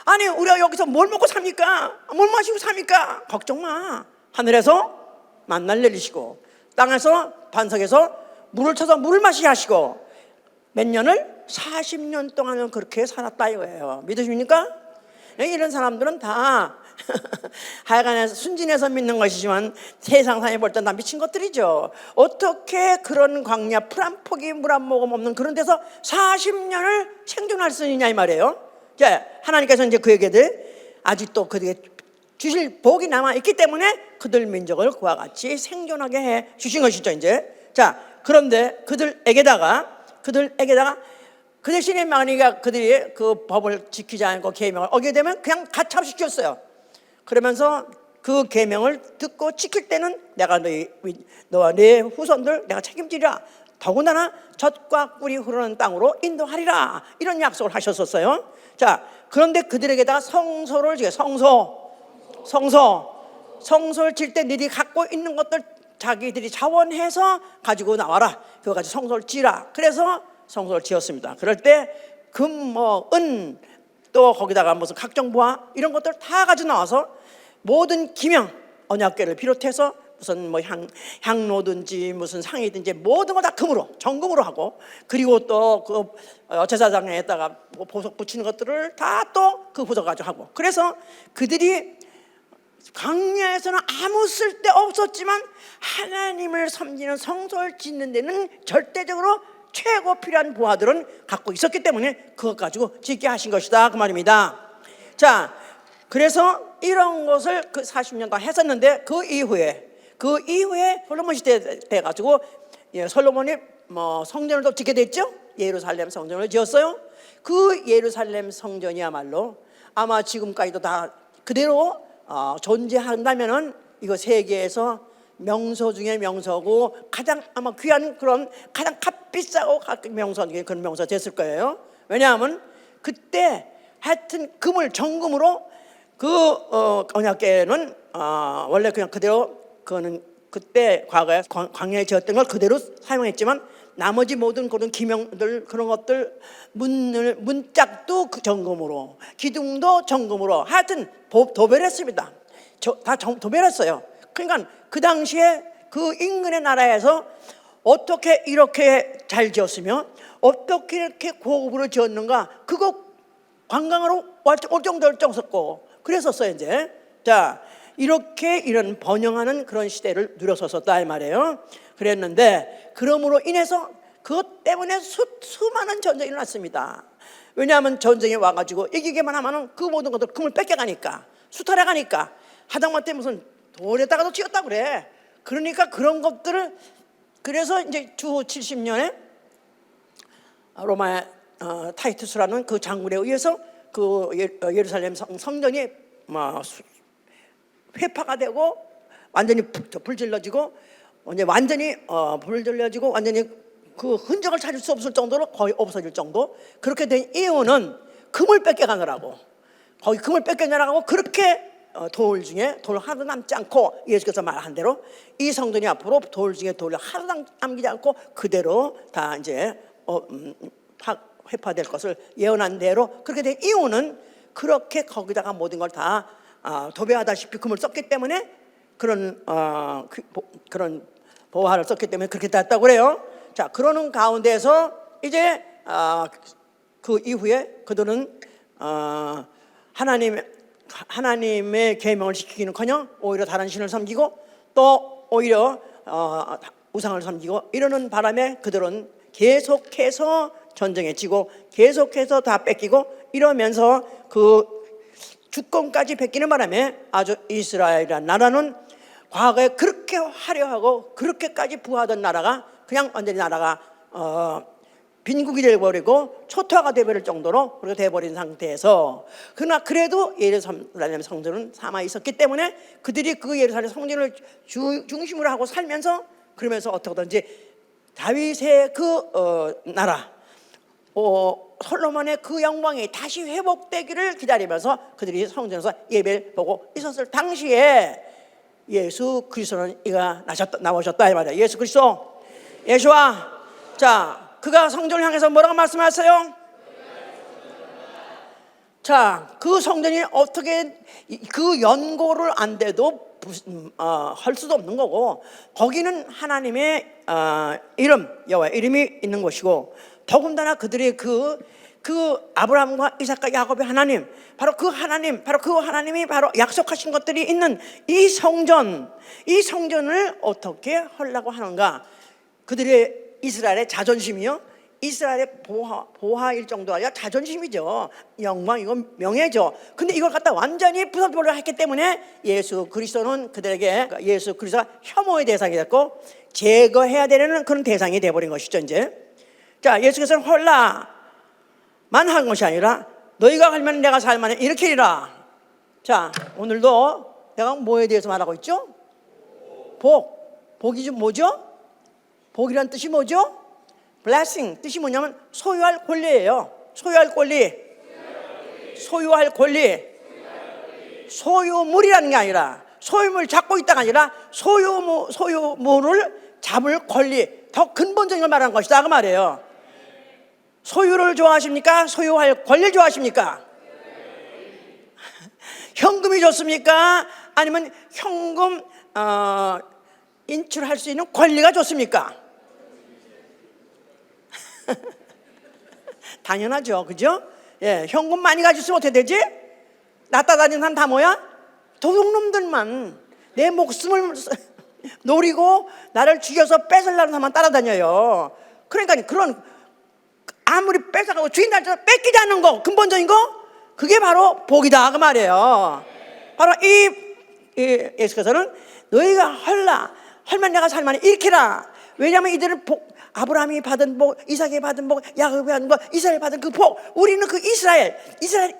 아니 우리가 여기서 뭘 먹고 삽니까? 뭘 마시고 삽니까? 걱정 마. 하늘에서 만나를 내리시고 땅에서 반석에서 물을 쳐서 물을 마시게 하시고 몇 년을 40년 동안은 그렇게 살았다 이거예요. 믿으십니까? 이런 사람들은 다 하여간에 순진해서 믿는 것이지만 세상 사람이 볼 땐 다 미친 것들이죠. 어떻게 그런 광야 풀 한 포기 물 한 모금 없는 그런 데서 40년을 생존할 수 있냐 이 말이에요. 하나님께서 이제 그에게들 아직도 그들에게 주실 복이 남아 있기 때문에 그들 민족을 그와 같이 생존하게 해 주신 것이죠 이제. 자 그런데 그들에게다가 그 대신에 만약에 그들이 그 법을 지키지 않고 계명을 어기게 되면 그냥 가차시켰어요. 그러면서 그 계명을 듣고 지킬 때는 내가 너와 네 후손들 내가 책임지리라. 더군다나 젖과 꿀이 흐르는 땅으로 인도하리라. 이런 약속을 하셨었어요. 자, 그런데 그들에게다가 성소를 지게 성소를 질 때 너희들이 갖고 있는 것들 자기들이 자원해서 가지고 나와라. 그거 가지고 성소를 지라. 그래서 성소를 지었습니다. 그럴 때 금, 은 또 거기다가 무슨 각종 보화 이런 것들 다 가지고 나와서 모든 기명 언약궤를 비롯해서 무슨 뭐 향로든지 무슨 상이든지 모든 거 다 금으로 정금으로 하고, 그리고 또 그 제사장에다가 보석 붙이는 것들을 다 또 그 보석 가지고 하고, 그래서 그들이 광야에서는 아무 쓸데 없었지만 하나님을 섬기는 성소를 짓는 데는 절대적으로 최고 필요한 보화들은 갖고 있었기 때문에 그것 가지고 짓게 하신 것이다 그 말입니다. 자, 그래서 이런 것을 그 40년 동안 했었는데 그 이후에 솔로몬 시대 돼 가지고 솔로몬이 뭐 성전을 또 짓게 됐죠. 예루살렘 성전을 지었어요. 그 예루살렘 성전이야말로 아마 지금까지도 다 그대로 존재한다면은 이거 세계에서 명소 중에 명소고 가장 아마 귀한 그런 가장 값비싸고 명소 중에 그런 명소가 됐을 거예요. 왜냐하면 그때 하여튼 금을 정금으로 그 언약궤는 원래 그냥 그대로 그거는 그때 과거에 광야에 지었던 걸 그대로 사용했지만 나머지 모든 그런 기명들 그런 것들 문짝도 그 정금으로, 기둥도 정금으로, 하여튼 도배했습니다. 다 도배했어요. 그러니까 그 당시에 그 인근의 나라에서 어떻게 이렇게 잘 지었으며 어떻게 이렇게 고급으로 지었는가, 그거 관광으로 올 정도를 쪘었고 그랬었어요. 이제 자, 이렇게 이런 번영하는 그런 시대를 누렸었다 이 말이에요. 그랬는데 그러므로 인해서 그것 때문에 수많은 전쟁이 일어났습니다. 왜냐하면 전쟁이 와가지고 이기기만 하면은 그 모든 것들 금을 뺏겨가니까, 수탈해가니까, 하다못해 무슨 돌에다가도 찧었다 그래. 그러니까 그런 것들을, 그래서 이제 주 70년에 로마의 타이투스라는 그 장군에 의해서 그 예루살렘 성전이 회파가 되고 완전히 불질러지고 완전히 불질러지고 완전히 그 흔적을 찾을 수 없을 정도로 거의 없어질 정도. 그렇게 된 이유는 금을 뺏겨가느라고, 거기 금을 뺏겨가느라고 그렇게 돌 중에 돌 하나도 남지 않고, 예수께서 말한 대로 이 성전이 앞으로 돌 중에 돌 하나도 남기지 않고 그대로 다 이제 회파될 것을 예언한 대로 그렇게 된 이유는 그렇게 거기다가 모든 걸 다 도배하다시피 금을 썼기 때문에 그런 보화를 썼기 때문에 그렇게 됐다고 그래요. 자, 그러는 가운데서 이제 그 이후에 그들은 하나님의 계명을 지키기는커녕 오히려 다른 신을 섬기고 또 오히려 우상을 섬기고 이러는 바람에 그들은 계속해서 전쟁에 지고 계속해서 다 뺏기고 이러면서 그 주권까지 뺏기는 바람에 아주 이스라엘이라는 나라는 과거에 그렇게 화려하고 그렇게까지 부하던 나라가 그냥 완전히 나라가 빈국이 되어버리고 초토화가 되어버릴 정도로 그렇게 되어버린 상태에서, 그러나 그래도 예루살렘 성전은 남아 있었기 때문에 그들이 그 예루살렘 성전을 중심으로 하고 살면서, 그러면서 어떻게든지 다윗의 그 나라 솔로몬의 그 영광이 다시 회복되기를 기다리면서 그들이 성전에서 예배를 보고 있었을 당시에 예수 그리스도는 이가 나오셨다 이 말이야. 예수 그리스도, 예수와, 자, 그가 성전을 향해서 뭐라고 말씀하세요? 자, 그 성전이 어떻게 그 연고를 안 돼도 할 수도 없는 거고, 거기는 하나님의 이름, 여호와의 이름이 있는 곳이고, 더군다나 그들의 그 아브라함과 이삭과 야곱의 하나님, 바로 그 하나님이 바로 약속하신 것들이 있는 이 성전을 어떻게 하려고 하는가? 그들의 이스라엘의 자존심이요, 이스라엘의 보화일 정도가 아니라 자존심이죠. 영광이고 명예죠. 근데 이걸 갖다 완전히 부숴버리려 했기 때문에 예수 그리스도는 그들에게, 예수 그리스도가 혐오의 대상이 됐고 제거해야 되는 그런 대상이 되어버린 것이죠. 이제 자, 예수께서는 홀라만 한 것이 아니라 너희가 살면 내가 살만해 이렇게 이라. 자, 오늘도 내가 뭐에 대해서 말하고 있죠? 복이 좀 뭐죠? 복이란 뜻이 뭐죠? blessing 뜻이 뭐냐면 소유할 권리예요. 소유할 권리. 소유물이라는 게 아니라, 소유물 잡고 있다가 아니라 소유물을 잡을 권리, 더 근본적인 걸 말하는 것이다 그 말이에요. 소유를 좋아하십니까? 소유할 권리를 좋아하십니까? 현금이 좋습니까? 아니면 현금 인출할 수 있는 권리가 좋습니까? 당연하죠, 그죠? 예, 현금 많이 가지고 있으면 어떻게 되지? 나 따다니는 사람 다 뭐야? 도둑놈들만, 내 목숨을 노리고 나를 죽여서 뺏으려는 사람만 따라다녀요. 그러니까 그런, 아무리 뺏어가고 주인한테 뺏기지 않는 거, 근본적인 거, 그게 바로 복이다 그 말이에요. 바로 이 예수께서는 너희가 헐만 내가 살만히 일으키라. 왜냐하면 이들은 아브라함이 받은 복, 이삭이 받은 복, 야곱이 받은 복, 이스라엘 받은 그 복, 우리는 그 이스라엘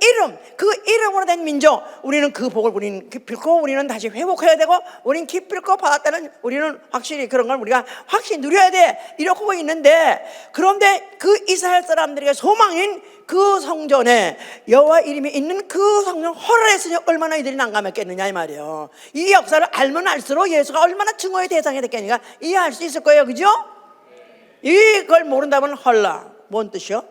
이름, 그 이름으로 된 민족, 우리는 그 복을 우리는 기필코 우리는 다시 회복해야 되고, 우리는 기필코 받았다는, 우리는 확실히 그런 걸 우리가 확실히 누려야 돼, 이렇게 보고 있는데, 그런데 그 이스라엘 사람들에게 소망인 그 성전에 여호와 이름이 있는 그 성전 허를 했으니 얼마나 이들이 난감했겠느냐 이 말이에요. 이 역사를 알면 알수록 예수가 얼마나 증오의 대상이 됐겠느냐 이해할 수 있을 거예요, 그죠? 이걸 모른다면 헐라, 뭔 뜻이요?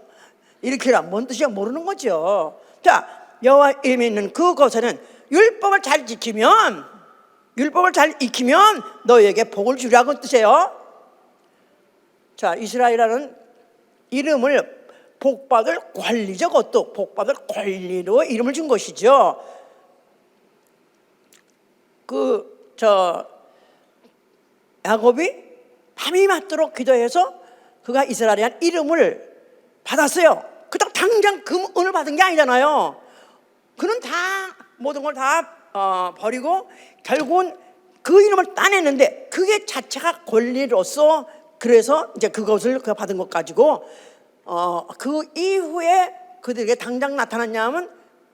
일으키라, 뭔 뜻이요? 모르는 거죠. 자, 여호와 이름이 있는 그곳에는 율법을 잘 익히면 너희에게 복을 주라고 뜻이에요. 자, 이스라엘이라는 이름을 복받을 권리죠. 그것도 복받을 권리로 이름을 준 것이죠. 야곱이 밤이 맞도록 기도해서 그가 이스라엘이란 이름을 받았어요. 그렇다고 당장 은을 받은 게 아니잖아요. 그는 다 모든 걸 다 버리고 결국은 그 이름을 따냈는데, 그게 자체가 권리로서, 그래서 이제 그것을 그가 받은 것 가지고 그 이후에 그들에게 당장 나타났냐면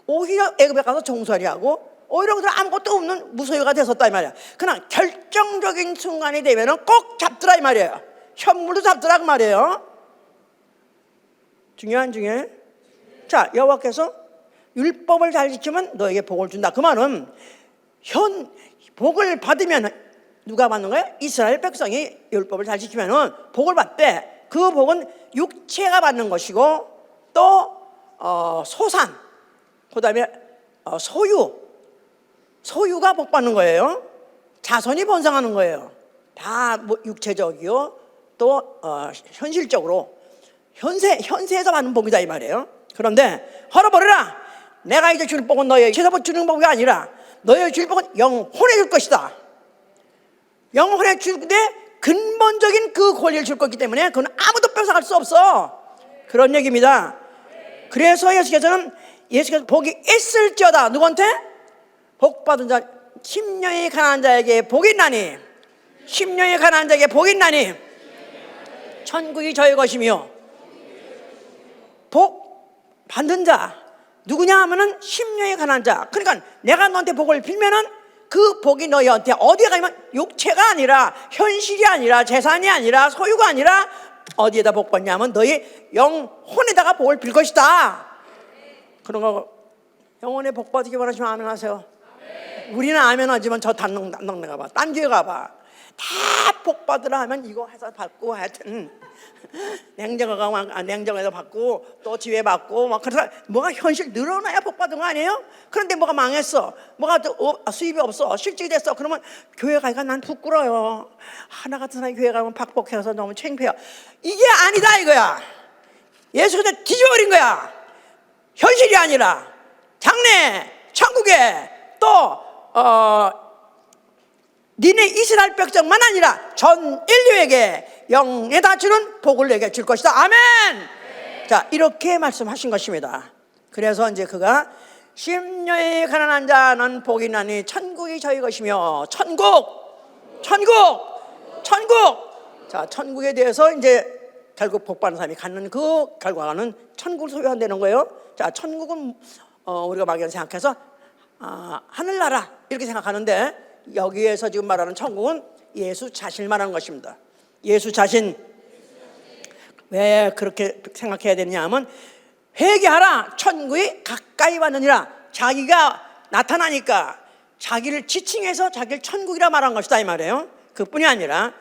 오히려 애굽에 가서 종살이하고 오히려 그들 아무것도 없는 무소유가 됐었다 이 말이야. 그러나 결정적인 순간이 되면은 꼭 잡더라 이 말이에요. 현물도 잡더라 그 말이에요. 중요해. 자, 여호와께서 율법을 잘 지키면 너에게 복을 준다. 그 말은 복을 받으면 누가 받는 거예요? 이스라엘 백성이 율법을 잘 지키면은 복을 받대. 그 복은 육체가 받는 것이고, 또 소산, 그다음에 소유가 복 받는 거예요. 자손이 번성하는 거예요. 다 뭐 육체적이요, 또 현실적으로 현세에서 받는 복이다 이 말이에요. 그런데 헐어버려라. 내가 이제 주는 복은 너희에게 주는 복이 아니라 너희에게 줄 복은 영혼에 줄 것이다. 영혼에 줄때 근본적인 그 권리를 줄 거기 때문에 그건 아무도 뺏어갈 수 없어. 그런 얘기입니다. 그래서 예수께서 복이 있을지어다. 누구한테? 복 받은 자, 심령이 가난한 자에게 복이 있나니, 심령이 가난한 자에게 복이 있나니 천국이 저의 것이며. 복 받는 자 누구냐 하면은 심령이 가난한 자. 그러니까 내가 너한테 복을 빌면은 그 복이 너희한테 어디에 가면 육체가 아니라, 현실이 아니라, 재산이 아니라, 소유가 아니라 어디에다 복 받냐면 너희 영혼에다가 복을 빌 것이다. 그런 거 영혼에 복 받기 원하시면 아멘 하세요. 우리는 아멘 하지만 저 단농 가봐, 딴 교회 가봐, 다 복 받으라 하면 이거 해서 받고, 하여튼 냉정에서 받고 또 지회 받고 막, 그래서 뭐가 현실 늘어나야 복 받은 거 아니에요? 그런데 뭐가 망했어, 뭐가 수입이 없어, 실직이 됐어, 그러면 교회 가기가 난 부끄러워요. 하나 같은 사람이 교회 가면 박복해서 너무 창피해요. 이게 아니다 이거야. 예수가 뒤집어버린 거야. 현실이 아니라 장래 천국에 또 니네 이스라엘 백성만 아니라 전 인류에게 영에다 주는 복을 내게 줄 것이다. 아멘. 네. 자, 이렇게 말씀하신 것입니다. 그래서 이제 그가 심령이 가난한 자는 복이 나니 천국이 저희 것이며. 천국. 자, 천국에 대해서 이제 결국 복받는 사람이 갖는 그 결과는 천국을 소유한다는 거예요. 자, 천국은 우리가 막연히 생각해서 하늘나라 이렇게 생각하는데, 여기에서 지금 말하는 천국은 예수 자신을 말하는 것입니다. 예수 자신. 왜 그렇게 생각해야 되느냐 하면, 회개하라, 천국이 가까이 왔느니라. 자기가 나타나니까 자기를 지칭해서 자기를 천국이라 말한 것이다 이 말이에요. 그뿐이 아니라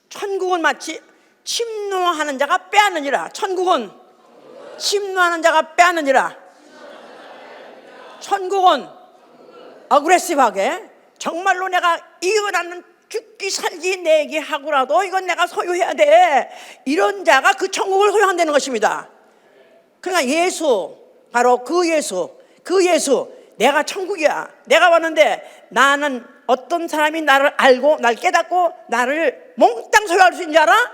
천국은 마치 침노하는 자가 빼앗느니라. 천국은 침노하는 자가 빼앗느니라. 천국은 어그레시브하게 정말로 내가 이거라는 죽기 살기 내기 하고라도 이건 내가 소유해야 돼. 이런 자가 그 천국을 소유한다는 것입니다. 그러니까 예수, 바로 그 예수, 내가 천국이야. 내가 왔는데 나는 어떤 사람이 나를 알고 날 깨닫고 나를 몽땅 소유할 수 있는 줄 알아?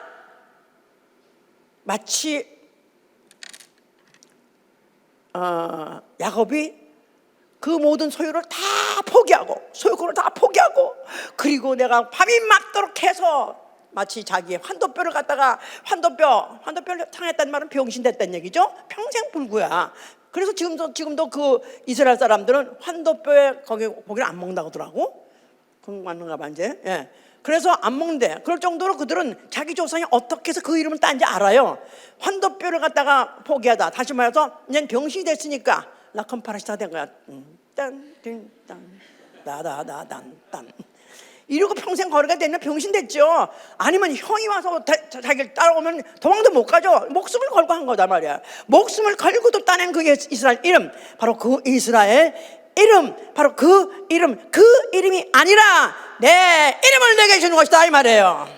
마치 야곱이 그 모든 소유를 다 포기하고 소유권을 다 포기하고 그리고 내가 밤이 맞도록 해서 마치 자기의 환도뼈를 갖다가 환도뼈를 상했다는 말은 병신됐다는 얘기죠. 평생 불구야. 그래서 지금도 그 이스라엘 사람들은 환도뼈에 고기를 안 먹는다고 하더라고. 그건 맞는가 봐 이제. 예. 그래서 안 먹는데 그럴 정도로 그들은 자기 조상이 어떻게 해서 그 이름을 딴지 알아요. 환도뼈를 갖다가 포기하다. 다시 말해서 이제 병신이 됐으니까 라컴파라시타 된 거야. 딴 나다다단딴 이러고 평생 거리가 되면 병신 됐죠. 아니면 형이 와서 자기를 따라오면 도망도 못 가죠. 목숨을 걸고 한 거다 말이야. 목숨을 걸고도 따낸 그 이스라엘 이름, 바로 그 이스라엘 이름, 바로 그 이름이 아니라 내 이름을 내게 주는 것이다 이 말이에요.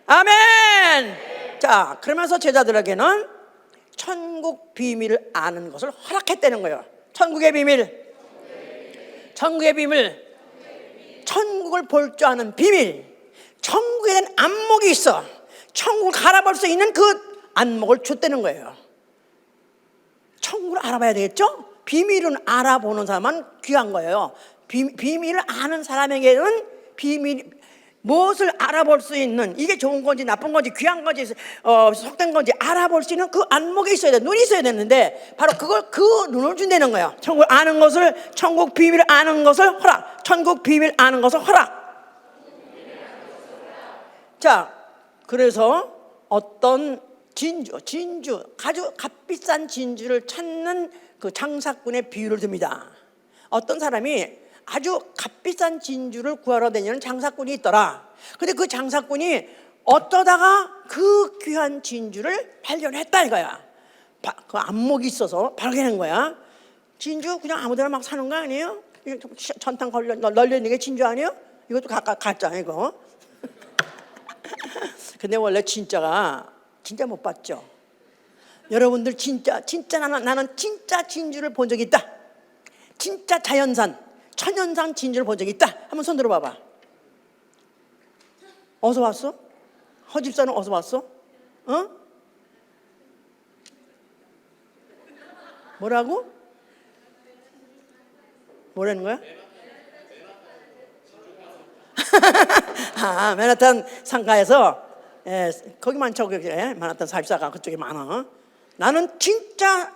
아멘. 자, 그러면서 제자들에게는 천국 비밀을 아는 것을 허락했다는 거예요. 천국의 비밀, 천국을 볼 줄 아는 비밀, 천국에 대한 안목이 있어. 천국을 알아볼 수 있는 그 안목을 줬다는 거예요. 천국을 알아봐야 되겠죠? 비밀은 알아보는 사람만 귀한 거예요. 비밀을 아는 사람에게는 무엇을 알아볼 수 있는, 이게 좋은 건지 나쁜 건지 귀한 건지 속된 건지 알아볼 수 있는 그 안목이 있어야 돼. 눈이 있어야 되는데 바로 그 눈을 준다는 거예요. 천국 비밀을 아는 것을 허락. 천국 비밀 아는 것을 허락. 자, 그래서 어떤 진주 아주 값비싼 진주를 찾는 그 장사꾼의 비유를 듭니다. 어떤 사람이 아주 값비싼 진주를 구하러 다니는 장사꾼이 있더라. 근데 그 장사꾼이 어떠다가 그 귀한 진주를 발견했다 이거야. 그 안목이 있어서 발견한 거야. 진주 그냥 아무데나 막 사는 거 아니에요? 전탕 널려 있는 게 진주 아니에요? 이것도 가짜 이거. 근데 원래 진짜 못 봤죠. 여러분들 진짜 나는 진짜 진주를 본 적이 있다. 진짜 자연산 천연산 진주를 본 적이 있다. 한번 손 들어봐봐. 어디서 봤어? 허집사는 어디서 봤어? 어? 뭐라고? 뭐라는 거야? 맨하탄 상가에서 거기 많죠. 맨하탄 사십사가 그쪽에 많아. 나는 진짜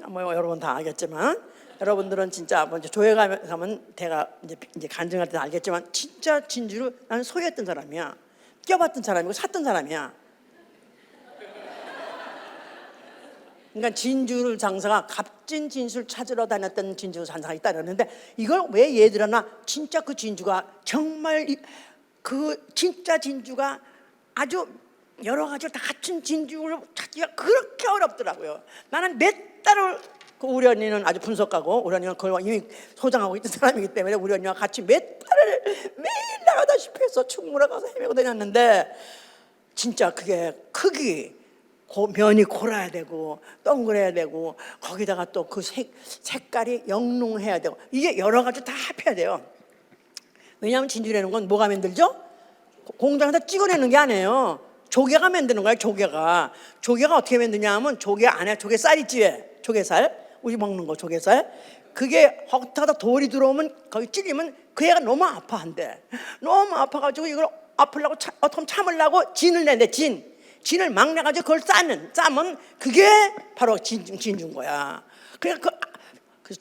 여러분 다 알겠지만 여러분들은 진짜 먼저 교회 가면 제가 이제 간증할 때 알겠지만 진짜 진주를 나는 소유했던 사람이야. 껴봤던 사람이고 샀던 사람이야. 그러니까 진주를 장사가 값진 진수를 찾으러 다녔던 진주 장사가 있다 그러는데 이걸 왜 얘들아나 진짜 그 진주가 정말 그 진짜 진주가 아주 여러 가지를 다 갖춘 진주를 찾기가 그렇게 어렵더라고요. 나는 몇 달을 우리 언니는 아주 분석가고 우리 언니가 그걸 이미 소장하고 있던 사람이기 때문에 우리 언니와 같이 몇 달을 매일 나가다시피 해서 충무로 가서 헤매고 다녔는데 진짜 그게 크기 면이 골아야 되고 동그래야 되고 거기다가 또 그 색깔이 영롱해야 되고 이게 여러 가지 다 합해야 돼요. 왜냐하면 진주라는 건 뭐가 만들죠? 공장에서 찍어내는 게 아니에요. 조개가 만드는 거예요. 조개가 어떻게 만드냐 하면 조개 안에 조개살 있지 왜? 조개살 우리 먹는 거 조개살 그게 헛하다 돌이 들어오면 거기 찔리면 그 애가 너무 아파한대. 너무 아파가지고 이걸 아프려고 어떻게 참으려고 진을 내는데 진을 막 내가지고 그걸 싸면 그게 바로 진주인 거야. 그러니까 그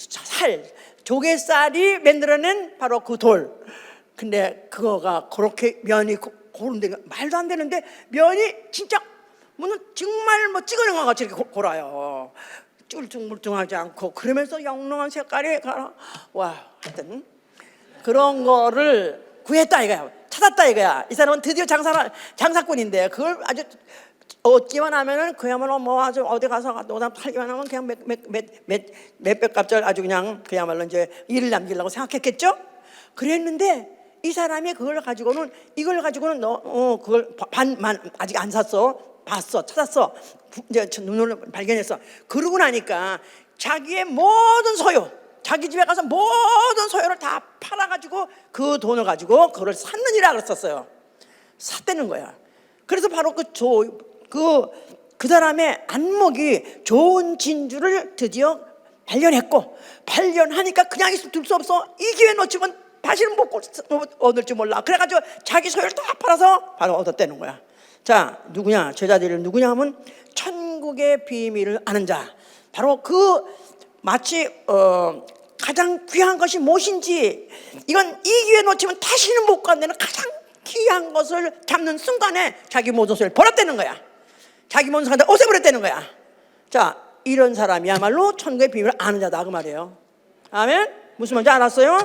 조개살이 만들어낸 바로 그 돌. 근데 그거가 그렇게 면이 고른데 말도 안 되는데 면이 진짜 정말 찍어낸 것 같이 이렇게 골아요. 쫄퉁물퉁하지 않고 그러면서 영롱한 색깔이 하여튼 그런 거를 구했다 이거야. 찾았다 이거야. 이 사람은 드디어 장사꾼인데 그걸 아주 얻기만 하면은 그야말로 뭐 아주 어디 가서 노담 팔기만 하면 그냥 몇백 값절 아주 그냥 그야말로 이제 일을 남기려고 생각했겠죠? 그랬는데 이 사람이 그걸 가지고는 그걸 반만 아직 안 샀어. 봤어, 찾았어, 이제 눈으로 발견했어. 그러고 나니까 자기의 모든 소유, 자기 집에 가서 모든 소유를 다 팔아가지고 그 돈을 가지고 그걸 샀느니라 그랬었어요. 샀다는 거야. 그래서 바로 그 사람의 안목이 좋은 진주를 드디어 발견하니까 그냥 둘 수 없어. 이 기회 놓치면 다시는 못 얻을 줄 몰라. 그래가지고 자기 소유를 다 팔아서 바로 얻었다는 거야. 자, 누구냐? 제자들이 누구냐 하면 천국의 비밀을 아는 자. 바로 마치 가장 귀한 것이 무엇인지, 이건 이 기회 놓치면 다시는 못 간다는 가장 귀한 것을 잡는 순간에 자기 모든 소유를 버렸다는 거야. 자기 모든 소유를 없애버렸다는 거야. 자, 이런 사람이야말로 천국의 비밀을 아는 자다 그 말이에요. 아멘? 무슨 말인지 알았어요?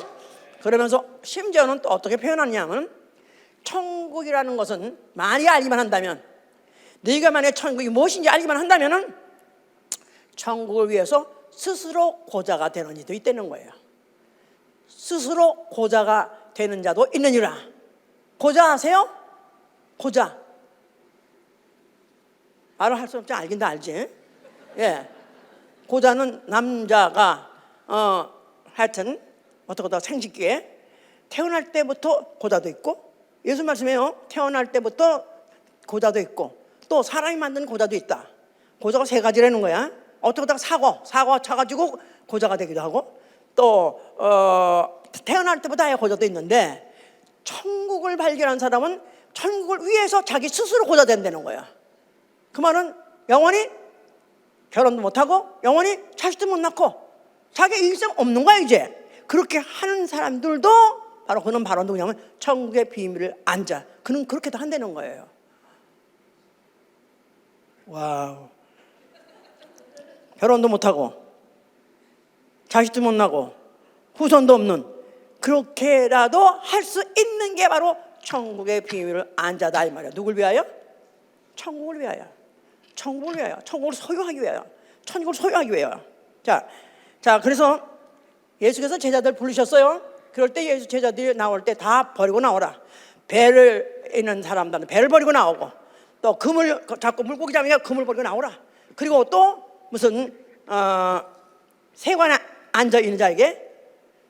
그러면서 심지어는 또 어떻게 표현하냐면, 천국이라는 것은 많이 알기만 한다면, 네가 만약에 천국이 무엇인지 알기만 한다면은 천국을 위해서 스스로 고자가 되는 이도 있다는 거예요. 스스로 고자가 되는 자도 있느니라. 고자 아세요? 고자. 말을 할 수 없지, 알긴 다 알지. 예. 고자는 남자가 하여튼 어떻게 생식기에 태어날 때부터 고자도 있고, 예수 말씀에요, 태어날 때부터 고자도 있고, 또 사람이 만든 고자도 있다. 고자가 세 가지라는 거야. 어떻게 하다가 사고 차가지고 고자가 되기도 하고, 또 태어날 때부터 아예 고자도 있는데, 천국을 발견한 사람은 천국을 위해서 자기 스스로 고자 된다는 거야. 그 말은 영원히 결혼도 못하고 영원히 자식도 못 낳고 자기 일생 없는 거야 이제. 그렇게 하는 사람들도 그는 바로 누구냐면 천국의 비밀을 안 자. 그는 그렇게도 한다는 거예요. 와우. 결혼도 못하고 자식도 못 낳고 후손도 없는, 그렇게라도 할 수 있는 게 바로 천국의 비밀을 안 자다 이 말이야. 누굴 위하여? 천국을 위하여. 천국을 위하여. 천국을 소유하기 위하여. 천국을 소유하기 위하여. 자, 그래서 예수께서 제자들 부르셨어요. 그럴 때 예수 제자들이 나올 때 다 버리고 나오라. 배를 있는 사람들은 배를 버리고 나오고, 또 금을 잡고 물고기 잡으니까 금을 버리고 나오라. 그리고 또 무슨 세관에 앉아 있는 자에게,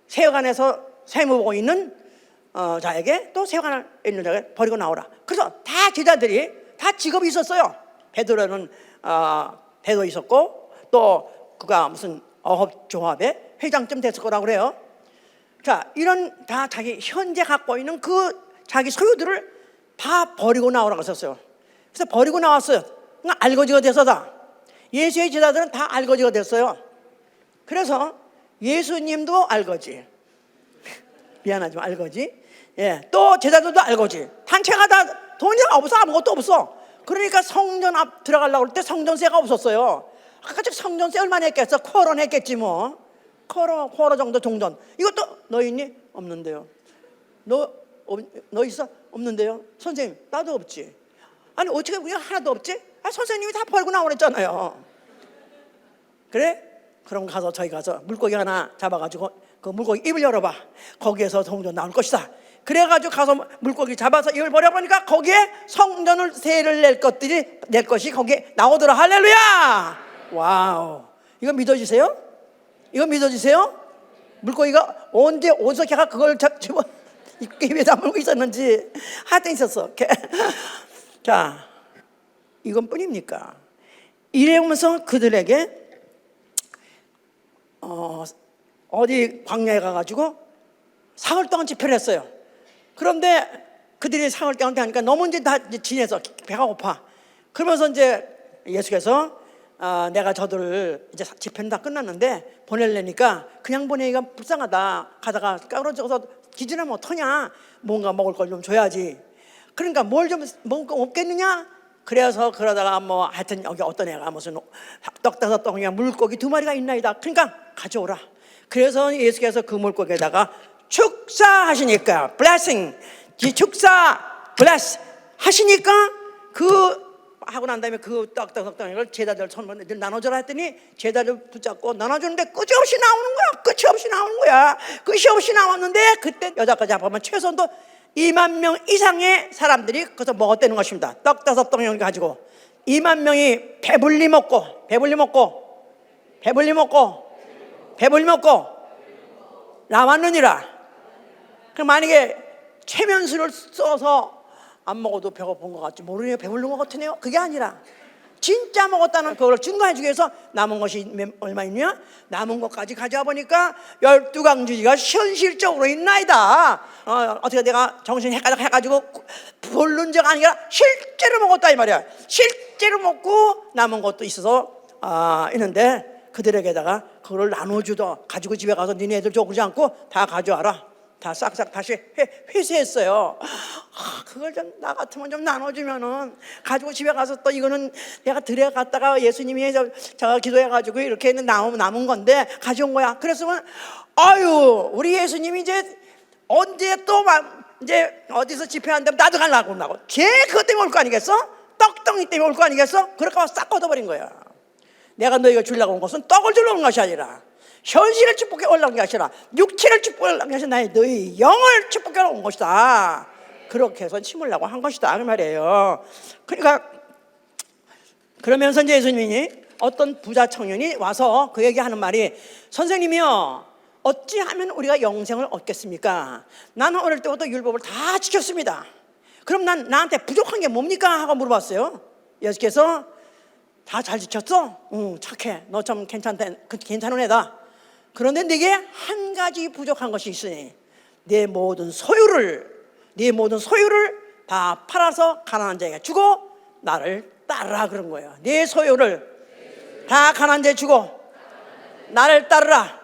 세관에서 세무 보고 있는 자에게, 또 세관에 있는 자에게 버리고 나오라. 그래서 다 제자들이 다 직업이 있었어요. 베드로는 배도 있었고, 또 그가 무슨 어업조합의 회장쯤 됐을 거라고 그래요. 자, 이런 다 자기 현재 갖고 있는 그 자기 소유들을 다 버리고 나오라고 했었어요. 그래서 버리고 나왔어요. 그러니까 알거지가 돼서다. 예수의 제자들은 다 알거지가 됐어요. 그래서 예수님도 알거지, 미안하지만 알거지. 예, 또 제자들도 알거지. 단체가 다 돈이 없어, 아무것도 없어. 그러니까 성전 앞 들어가려고 할 때 성전세가 없었어요. 아까 성전세 얼마나 했겠어? 쿼런 했겠지 뭐. 쿼러 정도 종전. 이것도 너 있니? 없는데요. 너 있어? 없는데요. 선생님, 나도 없지. 아니 어떻게 우리가 하나도 없지? 선생님이 다 버리고 나오랬잖아요. 그래? 그럼 저희 가서 물고기 하나 잡아가지고 그 물고기 입을 열어봐. 거기에서 성전 나올 것이다. 그래가지고 가서 물고기 잡아서 입을 버려보니까 거기에 성전을 세를 낼 것이 거기에 나오더라. 할렐루야! 와우. 이거 믿어지세요? 이거 믿어지세요? 물고기가 언제 어디서 걔가 그걸 집어 입에 담고 있었는지 하여튼 있었어. 자, 이건 뿐입니까? 이러면서 그들에게 어디 광야에 가가지고 사흘 동안 집회를 했어요. 그런데 그들이 사흘 동안 하니까 너무 이제 다 지내서 배가 고파. 그러면서 이제 예수께서 내가 저들을 이제 집회는 다 끝났는데 보내려니까 그냥 보내기가 불쌍하다. 가다가 까부러져서 기절하면 어떡하냐. 뭔가 먹을 걸 좀 줘야지. 그러니까 뭘 좀 먹을 거 없겠느냐. 그래서 그러다가 뭐 하여튼 여기 어떤 애가 무슨 떡 5덩이야 물고기 2마리가 있나이다. 그러니까 가져오라. 그래서 예수께서 그 물고기에다가 축사하시니까 blessing, 축사 bless 하시니까 그 하고 난 다음에 그 떡덩이를 제자들 손으로 나눠줘라 했더니 제자들 붙잡고 나눠주는데 끝이 없이 나오는 거야. 끝이 없이 나오는 거야. 끝이 없이 나왔는데 그때 여자까지 합하면 최소한도 2만 명 이상의 사람들이 거기서 먹었다는 것입니다. 떡 5덩이를 가지고 2만 명이 배불리 먹고 남았느니라. 그럼 만약에 최면수를 써서 안 먹어도 배고픈 것 같지 모르네요. 배부른 것 같으네요. 그게 아니라 진짜 먹었다는 그걸 증거해 주기 위해서 남은 것이 얼마 있냐? 남은 것까지 가져와 보니까 12강주지가 현실적으로 있나이다. 어떻게 내가 정신 헷갈려 해가지고 부른 적 아니라 실제로 먹었다 이 말이야. 실제로 먹고 남은 것도 있어서 있는데 그들에게다가 그걸 나눠주더 가지고 집에 가서 니네 애들 쪼그지 않고 다 가져와라. 다 싹싹 다시 회수했어요. 그걸 좀 나 같으면 좀 나눠주면은 가지고 집에 가서 또 이거는 내가 들에 갔다가 예수님이 저 기도해가지고 이렇게 남은 건데 가져온 거야. 그랬으면 아유 우리 예수님이 이제 언제 또 이제 어디서 집회한다면 나도 가려고 그러고 쟤 그것 때문에 올 거 아니겠어? 떡덩이 때문에 올 거 아니겠어? 그러니까 싹 걷어버린 거야. 내가 너희가 주려고 온 것은 떡을 주려고 온 것이 아니라 현실을 축복해 올라온 것이 아니라 육체를 축복해 올라온 것이 아니라 너희 영을 축복해 온 것이다. 그렇게 해서 심으려고 한 것이다 그 말이에요. 그러니까 그러면서 이제 예수님이 어떤 부자 청년이 와서 그 얘기하는 말이 선생님이요 어찌하면 우리가 영생을 얻겠습니까? 나는 어릴 때부터 율법을 다 지켰습니다. 그럼 나한테 부족한 게 뭡니까? 하고 물어봤어요. 예수께서 다 잘 지켰어? 응 착해 너 참 괜찮은 애다. 그런데 네게 한 가지 부족한 것이 있으니 네 모든 소유를 다 팔아서 가난한 자에게 주고 나를 따르라 그런 거예요. 네 소유를 다 가난한 자에게 주고 나를 따르라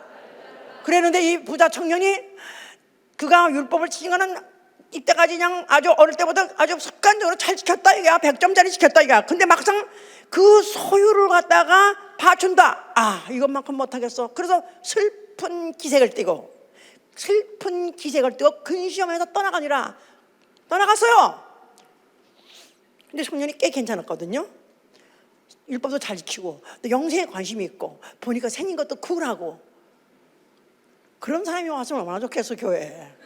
그랬는데 이 부자 청년이 그가 율법을 지킨 거는 이때까지 그냥 아주 어릴 때부터 아주 습관적으로 잘 지켰다 이거야. 100점짜리 지켰다 이거야. 근데 막상 그 소유를 갖다가 봐준다. 이것만큼 못하겠어. 그래서 슬픈 기색을 띠고 근시험에서 떠나갔어요. 근데 청년이 꽤 괜찮았거든요. 율법도 잘 지키고 또 영생에 관심이 있고 보니까 생긴 것도 쿨하고 그런 사람이 왔으면 얼마나 좋겠어 교회에.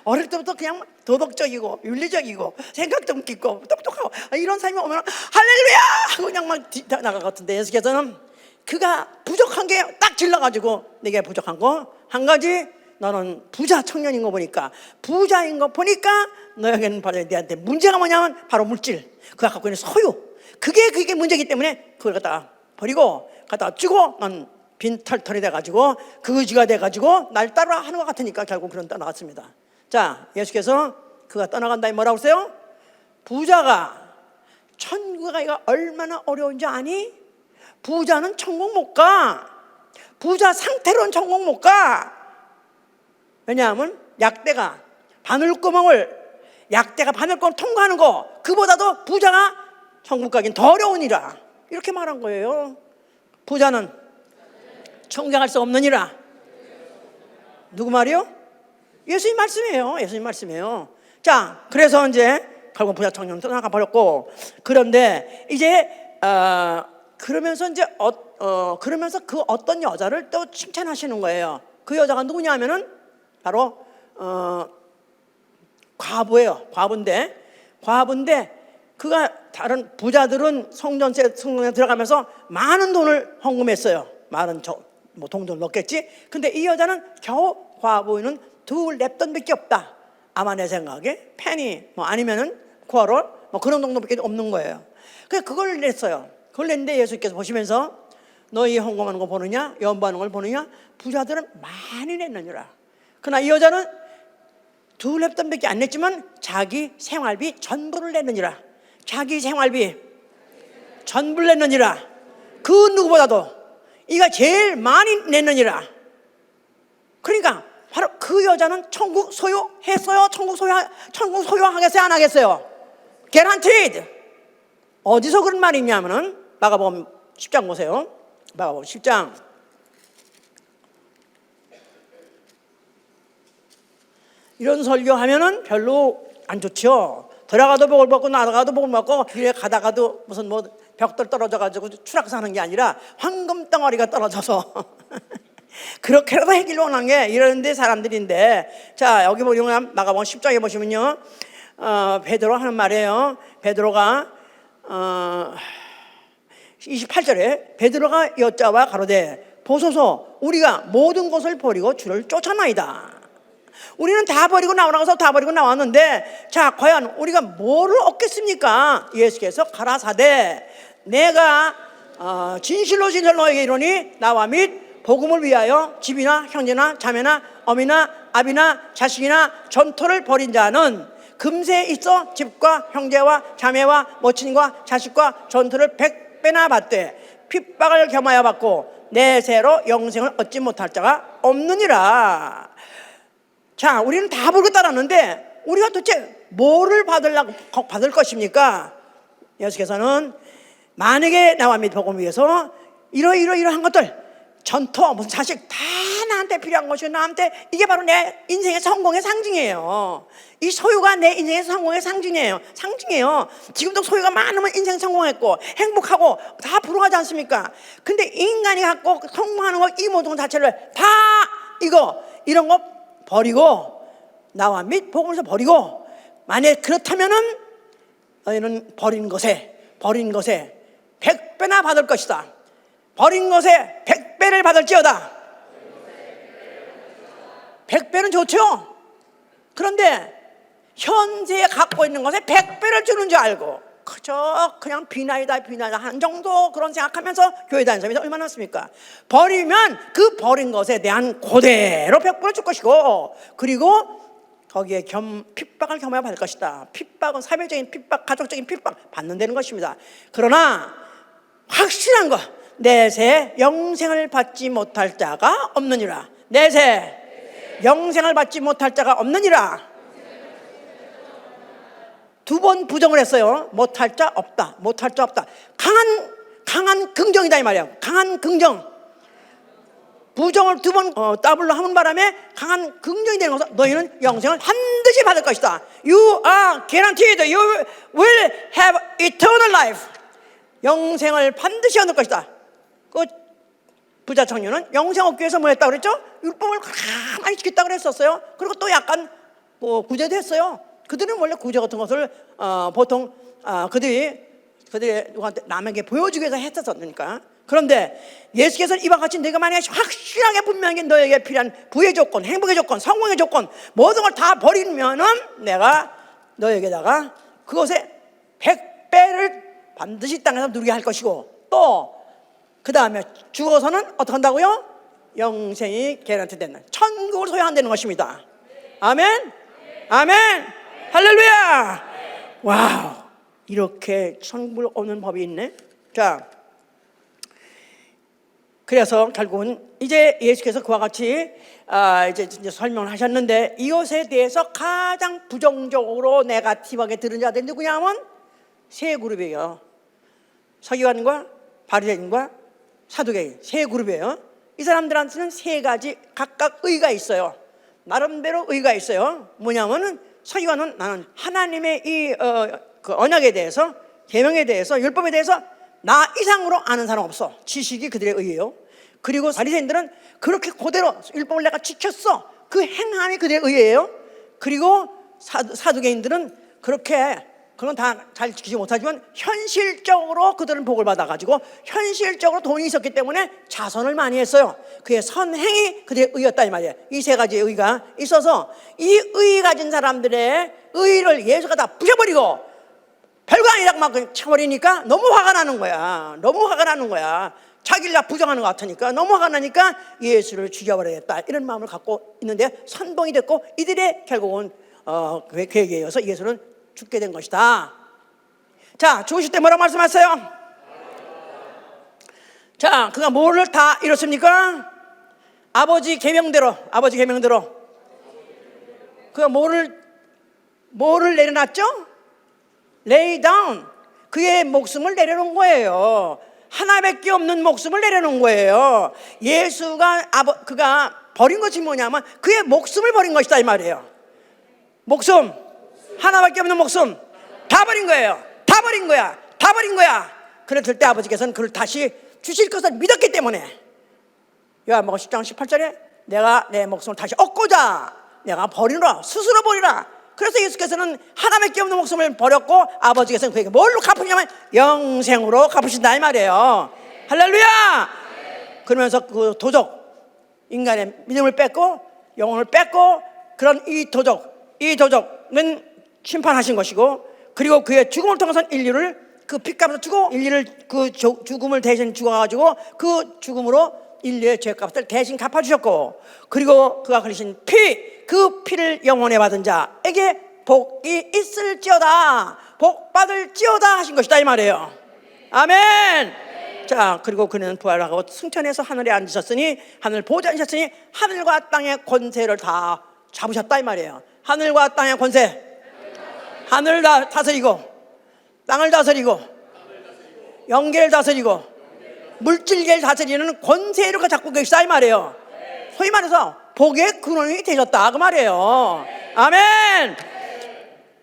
어릴 때부터 그냥 도덕적이고 윤리적이고 생각도 깊고 똑똑하고 이런 사람이 오면 할렐루야 하고 그냥 막 나갈 것 같은데 예수께서는 그가 부족한 게 딱 질러가지고 내게 부족한 거 한 가지 너는 부자 청년인 거 보니까 부자인 거 보니까 너에게는 바로 내한테 문제가 뭐냐면 바로 물질 그가 갖고 있는 소유 그게 문제이기 때문에 그걸 갖다가 버리고 갖다가 주고 넌 빈털털이 돼가지고 거지가 돼가지고 날 따라 하는 것 같으니까 결국 그런 떠나갔습니다. 자 예수께서 그가 떠나간다니 뭐라고 그러세요? 부자가 천국에 가기가 얼마나 어려운지 아니? 부자는 천국 못 가. 부자 상태로는 천국 못 가. 왜냐하면 약대가 바늘구멍을 통과하는 거 그보다도 부자가 천국 가긴 더 어려우니라 이렇게 말한 거예요. 부자는 천국에 갈 수 없느니라. 누구 말이요? 예수님 말씀이에요. 자, 그래서 이제 결국 부자 청년 떠나가 버렸고 그런데 이제 그러면서 이제 그러면서 그 어떤 여자를 또 칭찬하시는 거예요. 그 여자가 누구냐면은 바로 과부인데 그가 다른 부자들은 성전에 들어가면서 많은 돈을 헌금했어요. 많은 돈도 넣겠지. 근데 이 여자는 겨우 과부는 2랩돈밖에 없다. 아마 내 생각에 페니 아니면은 쿼럴 그런 정도밖에 없는 거예요. 그래서 그걸 냈어요. 그걸 냈는데 예수께서 보시면서 너희 헌금하는 거 보느냐 연부하는 걸 보느냐 부자들은 많이 냈느니라. 그러나 이 여자는 2랩돈밖에 안 냈지만 자기 생활비 전부를 냈느니라. 자기 생활비 전부를 냈느니라. 그 누구보다도 이가 제일 많이 냈느니라. 그러니까 바로 그 여자는 천국 소유했어요. 천국 소유하겠어요? 안 하겠어요? Guaranteed. 어디서 그런 말이 있냐면은 마가복음 10장 보세요. 마가복음 10장 이런 설교하면은 별로 안 좋죠. 들어가도 복을 받고 나가도 복을 받고 길에 가다가도 무슨 뭐 벽돌 떨어져가지고 추락사는 게 아니라 황금 덩어리가 떨어져서 그렇게라도 해길 원한 게 이런데 사람들인데, 자 여기 보면 마가복음 10장에 보시면요, 베드로 하는 말이에요. 베드로가 28절에 베드로가 여자와 가로되 보소서 우리가 모든 것을 버리고 주를 쫓아나이다. 우리는 다 버리고 나와서 다 버리고 나왔는데, 자 과연 우리가 뭐를 얻겠습니까? 예수께서 가라사대 내가 진실로 진실로 너에게 이르노니 나와 및 복음을 위하여 집이나 형제나 자매나 어미나 아비나 자식이나 전토를 벌인 자는 금세 있어 집과 형제와 자매와 모친과 자식과 전토를 100배나 받되 핍박을 겸하여 받고 내세로 영생을 얻지 못할 자가 없느니라. 자, 우리는 다 벌고 따랐는데 우리가 도대체 뭐를 받을 것입니까? 예수께서는 만약에 나와 및 복음을 위해서 이러한 것들, 전토, 무슨 자식 다 나한테 필요한 것이고 나한테 이게 바로 내 인생의 성공의 상징이에요. 이 소유가 내 인생의 성공의 상징이에요. 지금도 소유가 많으면 인생 성공했고 행복하고 다 부러워하지 않습니까? 근데 인간이 갖고 성공하는 거, 이 모든 것 자체를 다 이런 거 버리고 나와 및 복음에서 버리고, 만약 그렇다면은 너희는 버린 것에 100배나 받을 것이다. 버린 것에 100배를 받을지어다. 100배는 좋죠. 그런데 현재에 갖고 있는 것에 100배를 주는 줄 알고 그냥 비나이다 하는 정도 그런 생각하면서 교회 다니는 사람이 얼마나 많습니까? 버리면 그 버린 것에 대한 그대로 100배를 줄 것이고, 그리고 거기에 핍박을 겸하여 받을 것이다. 핍박은 사회적인 핍박, 가족적인 핍박 받는다는 것입니다. 그러나 확실한 거, 내세 영생을 받지 못할 자가 없느니라. 내세 영생을 받지 못할 자가 없느니라. 두 번 부정을 했어요. 못할 자 없다. 강한 긍정이다 이 말이에요. 강한 긍정. 부정을 두 번 더블로 하는 바람에 강한 긍정이 되는 것은 너희는 영생을 반드시 받을 것이다. You are guaranteed. You will have eternal life. 영생을 반드시 얻을 것이다. 그 부자 청년은 영생 얻기 위해서 뭐 했다고 그랬죠? 율법을 가만히 지켰다고 그랬었어요. 그리고 또 약간 구제도 했어요. 그들은 원래 구제 같은 것을 보통 그들이 누구한테 남에게 보여주기 위해서 했었으니까. 그런데 예수께서는 이와 같이 내가 만약에 확실하게 분명히 너에게 필요한 부의 조건, 행복의 조건, 성공의 조건 모든 걸 다 버리면은 내가 너에게다가 그것에 100배를 반드시 땅에서 누리게 할 것이고, 또 그 다음에 죽어서는 어떻게 한다고요? 영생이 개런티 되는 천국을 소유한다는 것입니다. 아멘? 아멘? 할렐루야! 와우, 이렇게 천국을 얻는 법이 있네. 자, 그래서 결국은 이제 예수께서 그와 같이 이제 설명을 하셨는데, 이것에 대해서 가장 부정적으로 네거티브하게 들은 자들이 누구냐면 세 그룹이에요. 서기관과 바리새인과 사두개인, 세 그룹이에요. 이 사람들한테는 세 가지 각각 의가 있어요. 나름대로 의가 있어요. 뭐냐면은 서기관은 나는 하나님의 그 언약에 대해서, 계명에 대해서, 율법에 대해서 나 이상으로 아는 사람 없어. 지식이 그들의 의예요. 그리고 바리새인들은 그렇게 그대로 율법을 내가 지켰어. 그 행함이 그들의 의예요. 그리고 사두개인들은 그건 다 잘 지키지 못하지만 현실적으로 그들은 복을 받아가지고 현실적으로 돈이 있었기 때문에 자선을 많이 했어요. 그의 선행이 그들의 의였다 이 말이에요. 이 세 가지의 의가 있어서 이 의 가진 사람들의 의를 예수가 다 부셔버리고 별거 아니라고 막 쳐버리니까 너무 화가 나는 거야. 자기를 다 부정하는 것 같으니까 너무 화가 나니까 예수를 죽여버리겠다 이런 마음을 갖고 있는데, 선봉이 됐고 이들의 결국은 계획에 의해서 예수는 죽게 된 것이다. 자, 죽으실 때 뭐라고 말씀하셨어요? 자, 그가 뭐를 다 이뤘습니까? 아버지 계명대로 그가 뭐를 내려놨죠? lay down. 그의 목숨을 내려놓은 거예요. 하나밖에 없는 목숨을 내려놓은 거예요. 예수가 그가 버린 것이 뭐냐면 그의 목숨을 버린 것이다 이 말이에요. 목숨, 하나밖에 없는 목숨. 다 버린 거예요. 다 버린 거야. 다 버린 거야. 그랬을 때 아버지께서는 그를 다시 주실 것을 믿었기 때문에 요한복음 10장 18절에 내가 내 목숨을 다시 얻고자 내가 버리노라. 스스로 버리라. 그래서 예수께서는 하나밖에 없는 목숨을 버렸고 아버지께서는 그에게 뭘로 갚으냐면 영생으로 갚으신다 이 말이에요. 할렐루야. 그러면서 그 도적, 인간의 믿음을 뺏고 영혼을 뺏고 그런 이 도적은 심판하신 것이고, 그리고 그의 죽음을 통해서 인류를 그 핏값을 주고 인류를 그 죽음을 대신 죽어가지고 그 죽음으로 인류의 죄값을 대신 갚아주셨고, 그리고 그가 흘리신 그 피를 영혼에 받은 자에게 복이 있을지어다, 복 받을지어다 하신 것이다 이 말이에요. 아멘. 자, 그리고 그는 부활하고 승천해서 하늘에 앉으셨으니, 하늘 보좌에 앉으셨으니 하늘과 땅의 권세를 다 잡으셨다 이 말이에요. 하늘과 땅의 권세, 하늘을 다 다스리고 땅을 다스리고 영계를 다스리고 물질계를 다스리는 권세를 갖고 계시다 이 말이에요. 소위 말해서 복의 근원이 되셨다 그 말이에요. 아멘.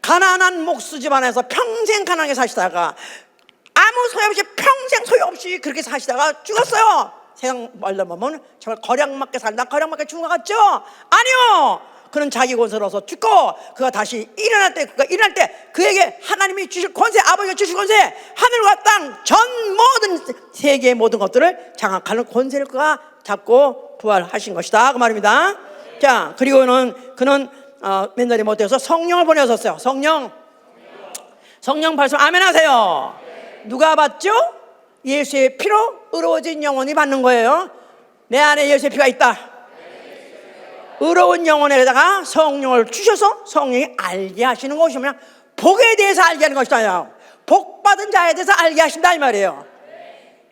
가난한 목수 집안에서 평생 가난하게 사시다가 아무 소용없이 평생 소용없이 그렇게 사시다가 죽었어요. 세상 말로 보면 정말 거량맞게 살다 거량맞게 죽은 것 같죠? 아니요. 그는 자기 권세로서 죽고 그가 다시 일어날 때 그에게 하나님이 주실 권세, 아버지가 주실 권세, 하늘과 땅 전 모든 세계의 모든 것들을 장악하는 권세를 그가 잡고 부활하신 것이다 그 말입니다. 자, 그리고는 그는 맨날이 못해서 성령을 보내셨어요. 성령 발송 아멘 하세요. 누가 받죠? 예수의 피로 의로워진 영혼이 받는 거예요. 내 안에 예수의 피가 있다. 의로운 영혼에다가 성령을 주셔서 성령이 알게 하시는 것이면 복에 대해서 알게 하는 것이다. 복 받은 자에 대해서 알게 하신다 이 말이에요.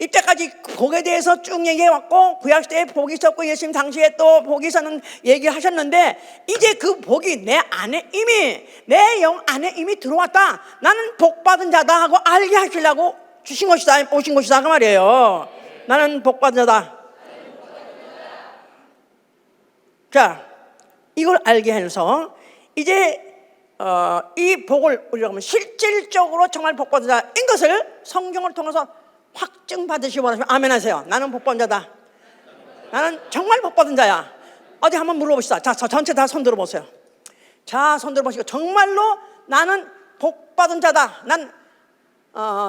이때까지 복에 대해서 쭉 얘기해왔고 구약시대에 복이 있었고 예수님 당시에 또 복이 있었는 얘기하셨는데, 이제 그 복이 내 안에 이미, 내 영 안에 이미 들어왔다, 나는 복 받은 자다 하고 알게 하시려고 주신 것이다, 오신 것이다 그 말이에요. 나는 복 받은 자다. 자, 이걸 알게 해서 이제 이 복을 우리가 보면 실질적으로 정말 복 받은 자인 것을 성경을 통해서 확증 받으시기 원하시면 아멘 하세요. 나는 복 받은 자다. 나는 정말 복 받은 자야. 어디 한번 물어봅시다. 자, 전체 다 손 들어보세요. 자, 손 들어보시고 정말로 나는 복 받은 자다. 난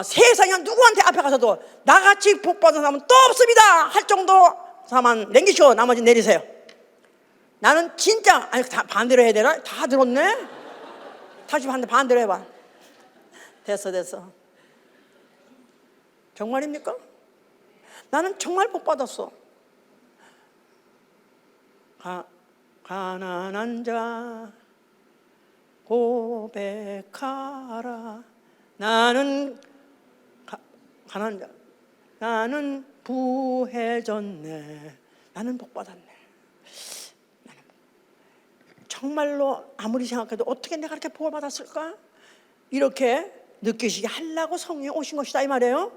세상에 누구한테 앞에 가서도 나같이 복 받은 사람은 또 없습니다 할 정도 사람만 남기시고 나머지 내리세요. 나는 진짜, 아니 다 반대로 해야 되나? 다 들었네? 다시 반대로 해봐. 됐어. 정말입니까? 나는 정말 복 받았어. 가난한 자 고백하라. 나는 가난한 자, 나는 부해졌네. 나는 복 받았네. 정말로 아무리 생각해도 어떻게 내가 이렇게 복을 받았을까? 이렇게 느끼시게 하려고 성령이 오신 것이다 이 말이에요.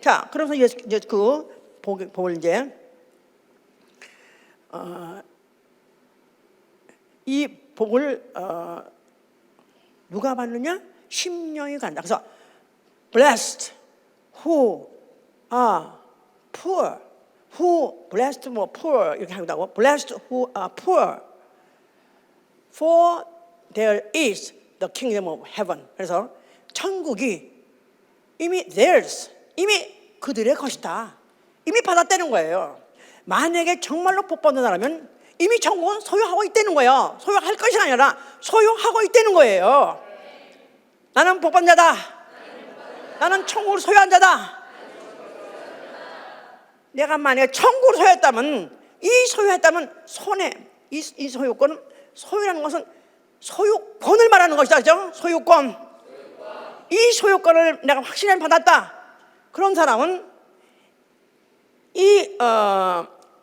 자, 그래서 이제 그 복을 이제 이 복을 누가 받느냐? 심령이 간다. 그래서 blessed who are poor, who blessed 뭐 poor 이렇게 한다고. blessed who are poor, for there is the kingdom of heaven. 그래서 천국이 이미 theirs, 이미 그들의 것이다. 이미 받았다는 거예요. 만약에 정말로 복 받는 사람은 이미 천국은 소유하고 있다는 거예요. 소유할 것이 아니라 소유하고 있다는 거예요. 나는 복 받는 자다. 나는 천국을 소유한 자다. 내가 만약에 천국을 소유했다면, 이 소유했다면 손에 이 소유권은, 소유라는 것은 소유권을 말하는 것이다, 그렇죠? 소유권. 이 소유권을 내가 확실히 받았다. 그런 사람은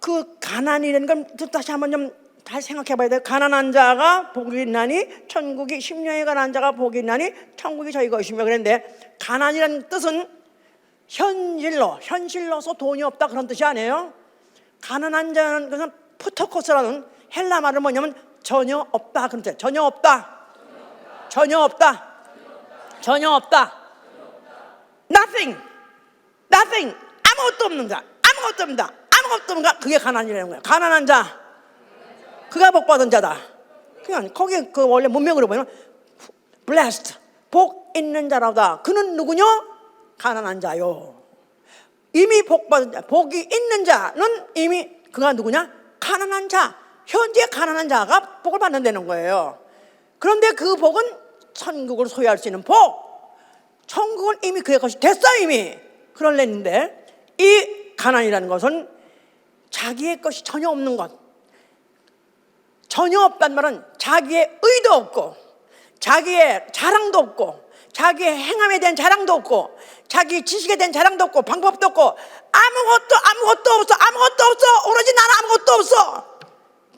그 가난이라는 걸 다시 한번 좀 잘 생각해봐야 돼요. 가난한 자가 복이 있나니 천국이, 심령이 가난한 자가 복이 있나니 천국이 저희 것이며. 그런데 가난이라는 뜻은 현실로서 돈이 없다 그런 뜻이 아니에요. 가난한 자는 것은 푸토코스라는 헬라 말은 뭐냐면 전혀 없다 그런 뜻. 전혀 없다. 전혀 없다. Nothing. Nothing. 아무것도 없는 자. 아무것도 없다. 아무것도 없는 자. 그게 가난이라는 거야. 가난한 자. 그가 복 받은 자다. 그냥 거기 그 원래 문맥으로 보면 blessed. 복 있는 자라다. 그는 누구냐? 가난한 자요. 이미 복 받은 자. 복이 있는 자는 이미 그가 누구냐? 가난한 자. 현재 가난한 자가 복을 받는다는 거예요. 그런데 그 복은 천국을 소유할 수 있는 복. 천국은 이미 그의 것이 됐어 이미. 그럴랬는데 이 가난이라는 것은 자기의 것이 전혀 없는 것. 전혀 없단 말은 자기의 의도 없고 자기의 자랑도 없고 자기의 행함에 대한 자랑도 없고 자기 지식에 대한 자랑도 없고 방법도 없고 아무것도 없어. 오로지 나는 아무것도 없어.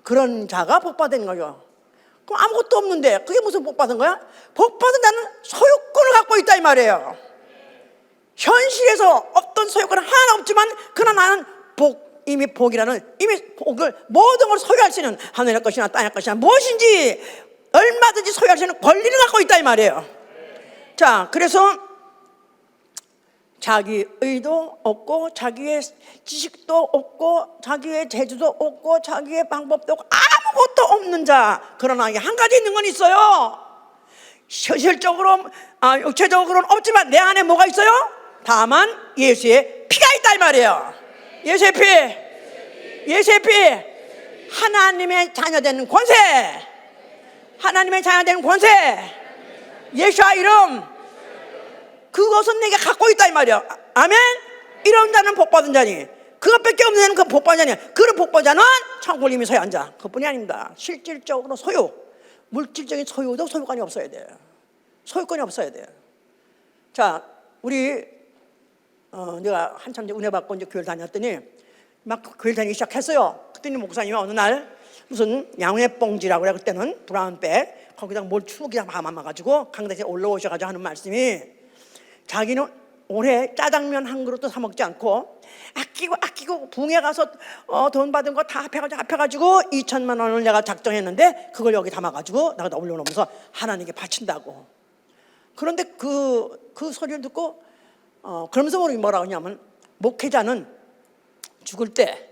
그런 자가 복 받은 거죠. 그럼 아무것도 없는데 그게 무슨 복 받은 거야? 복 받은 자는 소유권을 갖고 있다 이 말이에요. 현실에서 어떤 소유권은 하나 없지만 그러나 나는 이미 복이라는 이미 복을 모든 걸 소유할 수 있는 하늘의 것이나 땅의 것이나 무엇인지 얼마든지 소유할 수 있는 권리를 갖고 있다 이 말이에요. 자, 그래서 자기 의도 없고 자기의 지식도 없고 자기의 재주도 없고 자기의 방법도 없고 아무것도 없는 자. 그러나 한 가지 있는 건 있어요. 현실적으로 육체적으로는 없지만 내 안에 뭐가 있어요? 다만 예수의 피가 있다 이 말이에요. 예수의 피. 예수의 피. 하나님의 자녀되는 권세. 하나님의 자녀되는 권세. 예수의 이름. 그것은 내가 갖고 있다 이 말이야. 아멘. 이런 자는 복받은 자니 그것밖에 없는 자는 그 복받은 자니 그런 복받은 자는 천국을 이미 소유한 자. 그뿐이 아닙니다. 실질적으로 소유, 물질적인 소유도 소유권이 없어야 돼요. 소유권이 없어야 돼요. 자, 우리 내가 한참 은혜 받고 이제 교회를 다녔더니 막 교회를 다니기 시작했어요. 그랬더니 목사님이 어느 날 무슨 양회뽕지라고 그래. 그때는 브라운백 거기다 뭘 추억이랑 담아가지고 강대에 올라오셔가지고 하는 말씀이 자기는 올해 짜장면 한 그릇도 사 먹지 않고 아끼고 붕에 가서 돈 받은 거 다 합해가지고 2천만 원을 내가 작정했는데 그걸 여기 담아가지고 나가 올려놓으면서 하나님께 바친다고. 그런데 그 소리를 듣고 그러면서 뭐라고 하냐면 목회자는 죽을 때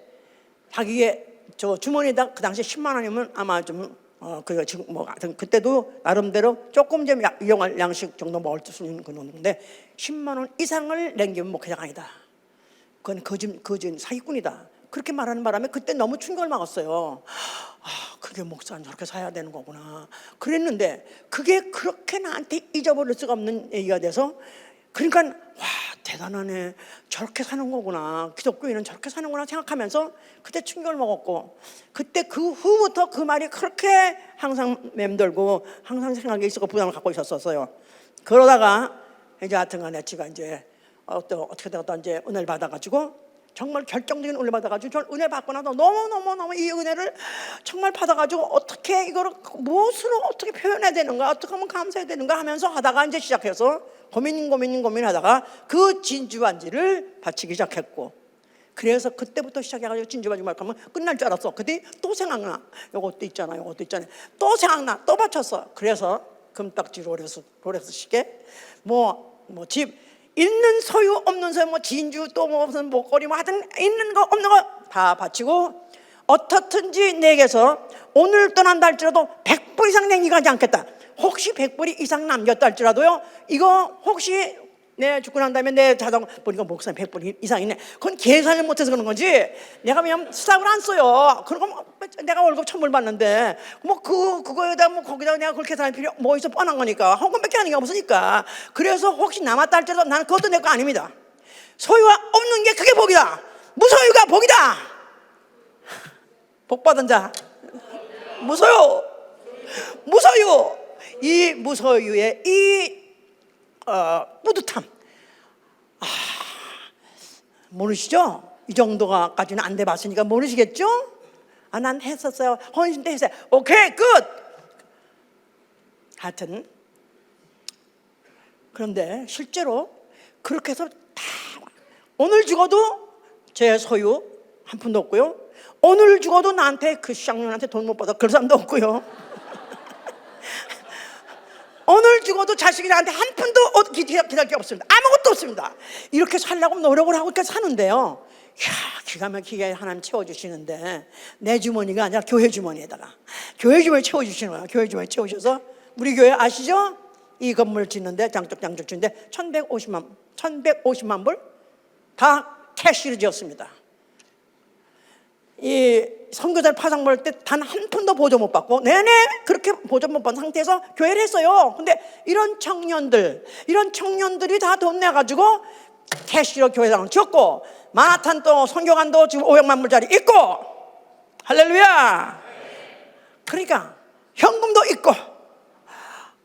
자기의 저 주머니에다 그 당시에 10만 원이면 아마 좀 그 지금 뭐 그때도 나름대로 조금 좀 이용할 양식 정도 먹을 수 있는 그런데 10만 원 이상을 남기면 목회자가 아니다. 그건 거짓 사기꾼이다. 그렇게 말하는 바람에 그때 너무 충격을 먹었어요. 그게 목사는 저렇게 사야 되는 거구나. 그랬는데 그게 그렇게 나한테 잊어버릴 수가 없는 얘기가 돼서 그러니까 와 대단하네. 저렇게 사는 거구나. 기독교인은 저렇게 사는구나 생각하면서 그때 충격을 먹었고 그때 그 후부터 그 말이 그렇게 항상 맴돌고 항상 생각에 있었고 부담을 갖고 있었어요. 그러다가 이제 하여튼간에 제가 이제 어떻게든 이제 은혜를 받아가지고 정말 결정적인 은혜 받아가지고 저는 은혜 받고 나서 너무 이 은혜를 정말 받아가지고 어떻게 이거를 무엇으로 어떻게 표현해야 되는가 어떻게 하면 감사해야 되는가 하면서 하다가 이제 시작해서 고민하다가 그 진주반지를 바치기 시작했고 그래서 그때부터 시작해가지고 진주반지 말하면 끝날 줄 알았어. 그때 또 생각나. 요것도 있잖아 또 생각나. 또 바쳤어. 그래서 금딱지 롤렉스 시계 집 있는 소유 없는 소유 진주 또 무슨 목걸이 하여튼 있는 거 없는 거 다 바치고 어떻든지 내게서 오늘 떠난다 할지라도 100불 이상 남기지 않겠다. 혹시 100불이 이상 남겼다 할지라도요 이거 혹시 내 죽고 난 다음에 내 자동 보니까 목사님 100불 이상 있네. 그건 계산을 못해서 그런 거지 내가 그냥 수납을 안 써요. 그러고 내가 월급 1,000불 받는데 그거에다 거기다 내가 그렇게 계산할 필요 뭐 있어. 뻔한 거니까 헌금밖에 하는 게 없으니까. 그래서 혹시 남았다 할지라도 나는 그것도 내 거 아닙니다. 소유가 없는 게 그게 복이다. 무소유가 복이다. 복 받은 자 무소유 이 무소유의 이 뿌듯함 모르시죠? 이 정도까지는 안 돼봤으니까 모르시겠죠? 난 했었어요. 헌신 때 했어요. 오케이 끝. 하여튼 그런데 실제로 그렇게 해서 다 오늘 죽어도 제 소유 한 푼도 없고요. 오늘 죽어도 나한테 그 쌍년한테 돈 못 받아 그런 사람도 없고요. 오늘 죽어도 자식이 나한테 한 푼도 기다릴 게 없습니다. 아무것도 없습니다. 이렇게 살려고 노력을 하고 이렇게 사는데요, 이야, 기가 막히게 하나님 채워주시는데, 내 주머니가 아니라 교회 주머니에다가 교회 주머니 채워주시는 거예요. 교회 주머니 채우셔서, 우리 교회 아시죠? 이 건물 짓는데 장쪽 짓는데 1150만 불 다 캐시로 지었습니다. 이 선교사를 파상 볼 때 단 한 푼도 보조 못 받고 내내 그렇게 보조 못 받은 상태에서 교회를 했어요. 근데 이런 청년들이 다 돈 내가지고 캐시로 교회당을 지었고, 마나탄 또 선교관도 지금 500만 불짜리 있고, 할렐루야. 그러니까 현금도 있고.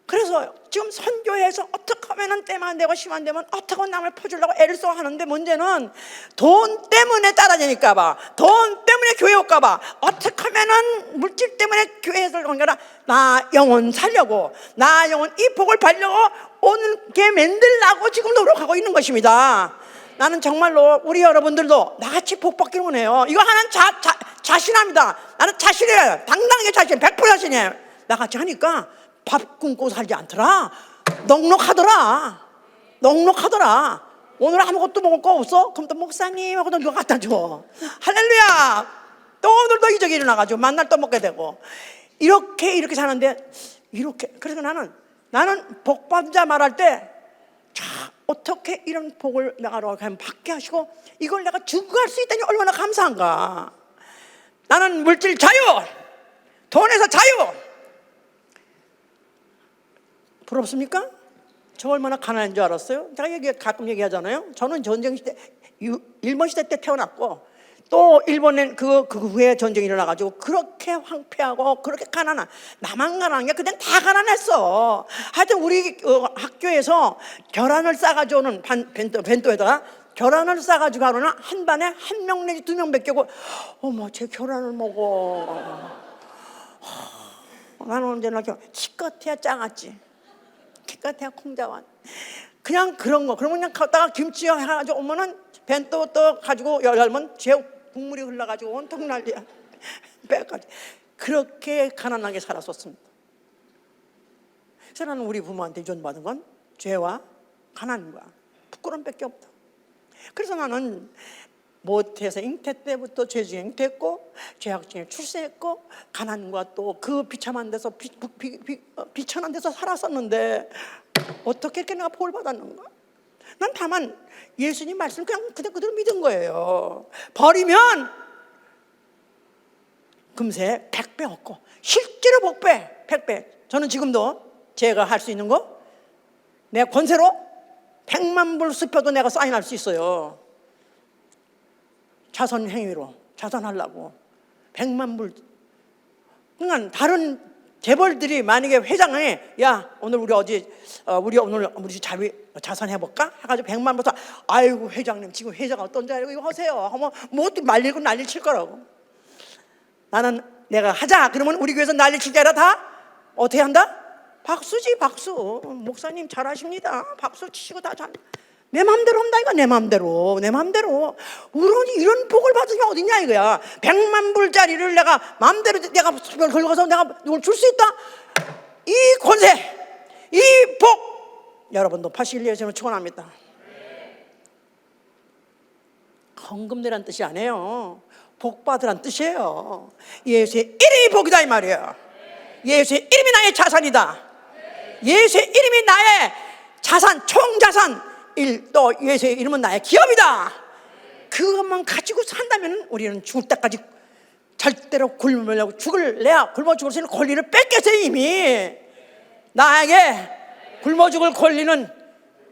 그래서 지금 선교회에서 어떻게 하면 때만 안 되고 시간 되면 어떻게 남을 퍼주려고 애를 써 하는데, 문제는 돈 때문에 따라지니까 봐, 돈 때문에 교회 올까 봐, 어떻게 하면은 물질 때문에 교회에서 온 게 아니라 나 영혼 살려고, 나 영혼 이 복을 받려고 오늘게 만들라고 지금 노력하고 있는 것입니다. 나는 정말로 우리 여러분들도 나같이 복 받기를 원해요. 이거 하나는 자신합니다. 나는 자신이에요. 당당하게 자신, 100% 자신이에요. 나같이 하니까 밥 굶고 살지 않더라. 넉넉하더라. 오늘 아무것도 먹을 거 없어? 그럼 또 목사님 하고 또 누가 갖다 줘. 할렐루야. 또 오늘도 이적이 일어나가지고 만날 또 먹게 되고, 이렇게 사는데, 그래서 나는 복 받은 자 말할 때, 자, 어떻게 이런 복을 내가 받게 하시고 이걸 내가 주고 갈 수 있다니 얼마나 감사한가. 나는 물질 자유, 돈에서 자유. 부럽습니까? 저 얼마나 가난한 줄 알았어요? 제가 가끔 얘기하잖아요. 저는 전쟁 시대, 일본 시대 때 태어났고, 또 일본엔 그 후에 전쟁이 일어나가지고 그렇게 황폐하고 그렇게 가난한, 나만 가난한 게 그땐 다 가난했어. 하여튼 우리 학교에서 계란을 싸가지고 오는 벤토에다가 계란을 싸가지고 가는 한 반에 한 명 내지 2명 밖에 오고, 어머 쟤 계란을 먹어. 나는 언제나 기껏해야 작았지. 기껏해야 콩자완. 그냥 그런 거. 그러면 그냥 갔다가 김치 해가지고 오면은 벤또 또 가지고 열면 제육 국물이 흘러가지고 온통 난리야. 빼까지. 그렇게 가난하게 살았었습니다. 그래서 나는 우리 부모한테 유전받은 건 죄와 가난과 부끄러움밖에 없다. 그래서 나는 모태에서 잉태 때부터 죄중에 잉태했고, 죄악 중에 출세했고, 가난과 또 그 비참한 데서 비천한 데서 살았었는데, 어떻게 이렇게 내가 복을 받았는가? 난 다만 예수님 말씀 그냥 그대로 믿은 거예요. 버리면 금세 100배 얻고, 실제로 복배 100배. 저는 지금도 제가 할 수 있는 거, 내 권세로 100만 불 습혀도 내가 사인할 수 있어요. 자선 행위로 자선하려고 100만 불. 그러니까 다른 재벌들이 만약에 회장에, 야 오늘 우리 오늘 자선해볼까? 해가지고 100만 불 써. 아이고 회장님 지금 회장 어떤지 알고 이거 하세요 하면 뭐 어떻게 말리고 난리 칠 거라고. 나는 내가 하자 그러면 우리 교회에서 난리 칠 게 아니라 다 어떻게 한다? 박수지, 박수. 목사님 잘하십니다. 박수 치시고 다 잘. 내 마음대로 한다 이거. 내 마음대로. 우리 이런 복을 받은 게 어딨냐 이거야. 100만 불짜리를 내가 마음대로 내가 긁어서 내가 누굴 줄 수 있다. 이 권세, 이 복 여러분도 81예수님을 축원합니다. 헌금내란 뜻이 아니에요. 복 받으란 뜻이에요. 예수의 이름이 복이다 이 말이에요. 예수의 이름이 나의 자산이다. 예수의 이름이 나의 자산, 총자산. 또 예수의 이름은 나의 기업이다. 그것만 가지고 산다면 우리는 죽을 때까지 절대로 굶으려고 굶어 죽을 수 있는 권리를 뺏겼어요. 이미 나에게 굶어 죽을 권리는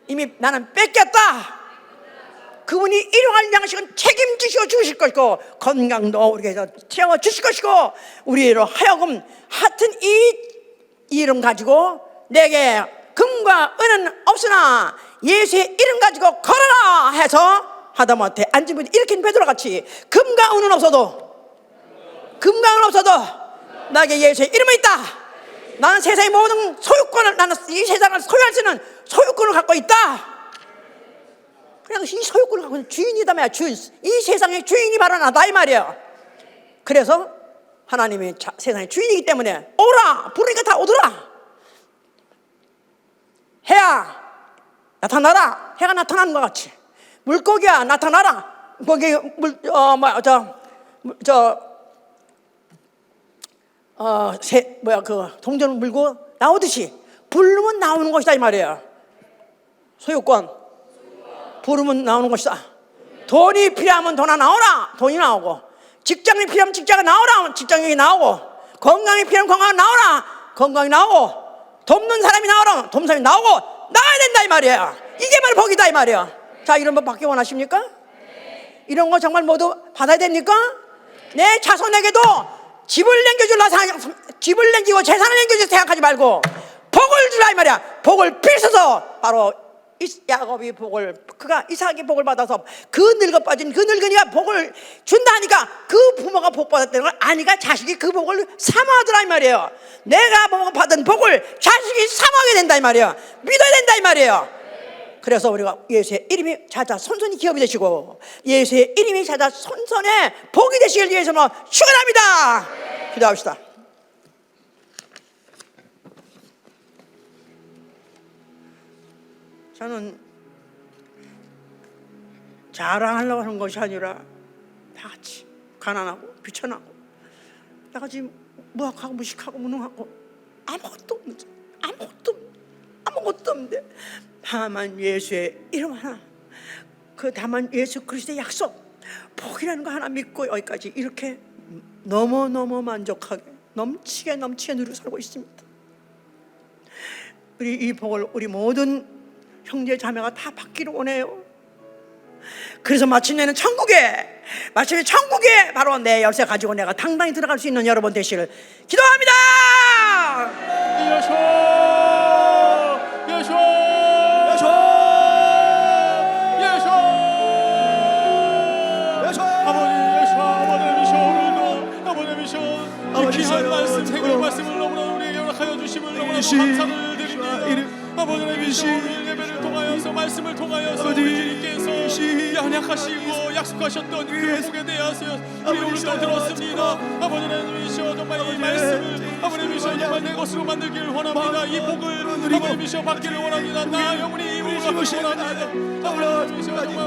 이미 나는 뺏겼다. 그분이 일용할 양식은 책임지시고 주실 것이고, 건강도 우리에게 채워 주실 것이고, 우리로 하여금 하여튼 이 이름 가지고 내게 금과 은은 없으나 예수의 이름 가지고 걸어라 해서 하다못해 앉으면 이렇게 베드로같이 금과 은은 없어도 나에게 예수의 이름은 있다. 나는 세상의 모든 소유권을, 나는 이 세상을 소유할 수 있는 소유권을 갖고 있다. 그래서 이 소유권을 갖고 있는 주인이다 말이야. 주인. 이 세상의 주인이 바로 나다 이 말이야. 그래서 하나님이 세상의 주인이기 때문에 오라 부르니까 다 오더라. 바다야 나타나라. 해가 나타나는 것 같이. 물고기야 나타나라. 거기 동전을 물고 나오듯이 부르면 나오는 것이다 이 말이에요. 소유권 부르면 나오는 것이다. 돈이 필요하면 돈아 나오라. 돈이 나오고, 직장이 필요하면 직장이 나오라. 직장이 나오고, 건강이 필요하면 건강이 나오라. 건강이 나오고, 돕는 사람이 나오라. 돕는 사람이 나오고 나와야 된다 이 말이에요. 이게 바로 복이다 이 말이에요. 자, 이런 법 받기 원하십니까? 이런 거 정말 모두 받아야 됩니까? 내 자손에게도 집을 남겨줄라. 집을 남기고 재산을 남겨줄 생각하지 말고 복을 주라 이 말이야. 복을 빌어서 바로 야곱이 복을, 그가 이삭이 복을 받아서 그 늙어 빠진 그 늙은이가 복을 준다니까 그 부모가 복 받았다는 걸 아니까 자식이 그 복을 사모하더라 이 말이에요. 내가 받은 복을 자식이 사모하게 된다 이 말이에요. 믿어야 된다 이 말이에요. 그래서 우리가 예수의 이름이 찾아 손손이 기업이 되시고 예수의 이름이 찾아 손손에 복이 되시길 위해서 축원합니다. 기도합시다. 저는 자랑하려고 하는 것이 아니라 다 같이 가난하고 비천하고 다 같이 무학하고 무식하고 무능하고 아무것도 없는데 다만 예수의 이름 하나, 다만 예수 그리스도의 약속, 복이라는 거 하나 믿고 여기까지 이렇게 너무너무 만족하게 넘치게 누리고 살고 있습니다. 우리 이 복을 우리 모든 형제 자매가 다 받기를 원해요. 그래서 마침내 천국에 바로 내 열쇠 가지고 내가 당당히 들어갈 수 있는 여러분 되시를 기도합니다. 귀한 말씀, 생명 말씀을 너무나 우리에게 허락하여 주심을 너무나 감사를 드립니다. 아버지의 미시 오늘 예배를 통하여서 말씀을 통하여서 우리 주님께서 연약하시고 약속하셨던 그 복에 대하여 우리 오늘도 들었습니다. 아버지의 미시오 정말 이 말씀을 아버지의 미시오 정말 내 것으로 만들기를 원합니다. 이 복을 아버지의 미시오 받기를 원합니다. 나 영원히 이 복을 받기를 원합니다. 아버지의 미시오 정말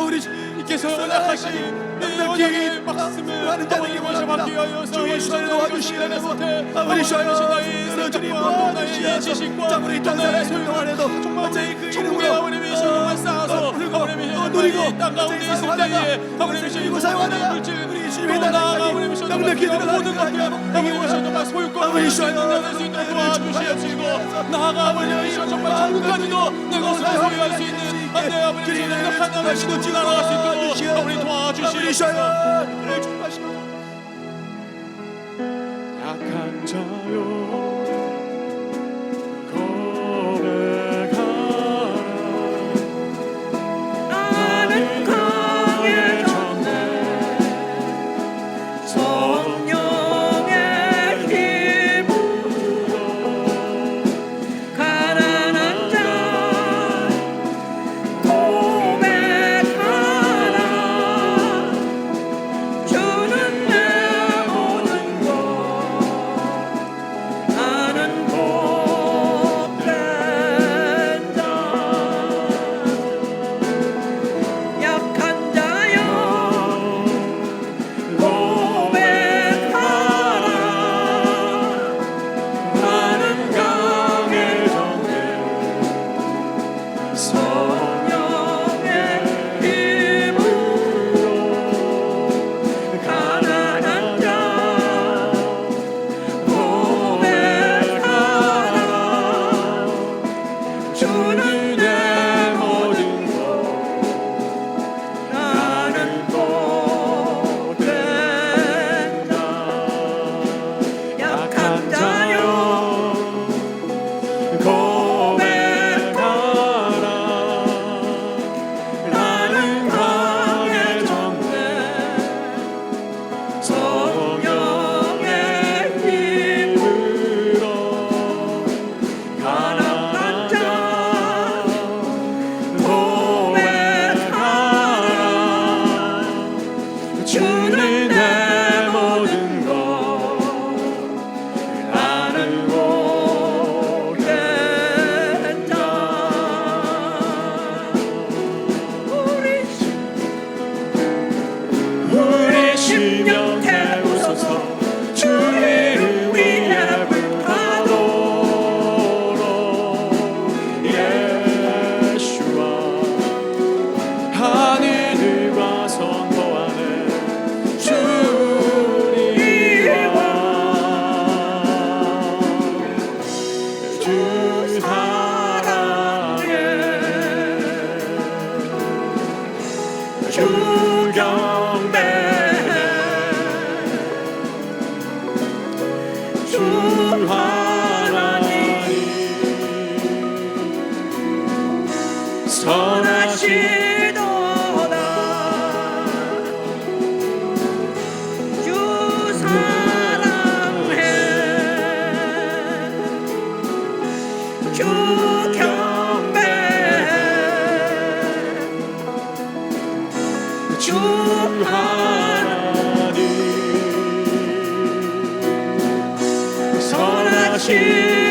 우리 주님께서 연약하신 내 언약의 말씀을 아버지의 미시오 받기 위하여서 예수님을 도와주시는 못해 아버지의 미시오 나의 생각과 나의 지식과 나의 소유를 정말 그 천국의 아버지의 미시오 정말 쌓아서 아버지의 미시오 누리고 땅 가운데 있을 때에 아버지의 미시오 이 모든 물질 나아가 아버지의 미시오 정말 모든 것들 아버지의 미시오 정말 소유권 낼 수 있도록 도와주시옵시고 나아가 아버지의 미시오 정말 천국까지도 내 것으로 소유할 수 있는 내 아버지의 미시오 행복한 나라를 시도치 나아갈 수 있도록 아버지 도와주시옵소서. 약한 자요 주는 내 모든 것 하나님 선하시도다. 주 사랑해 주 경배해 주 하나님 선하시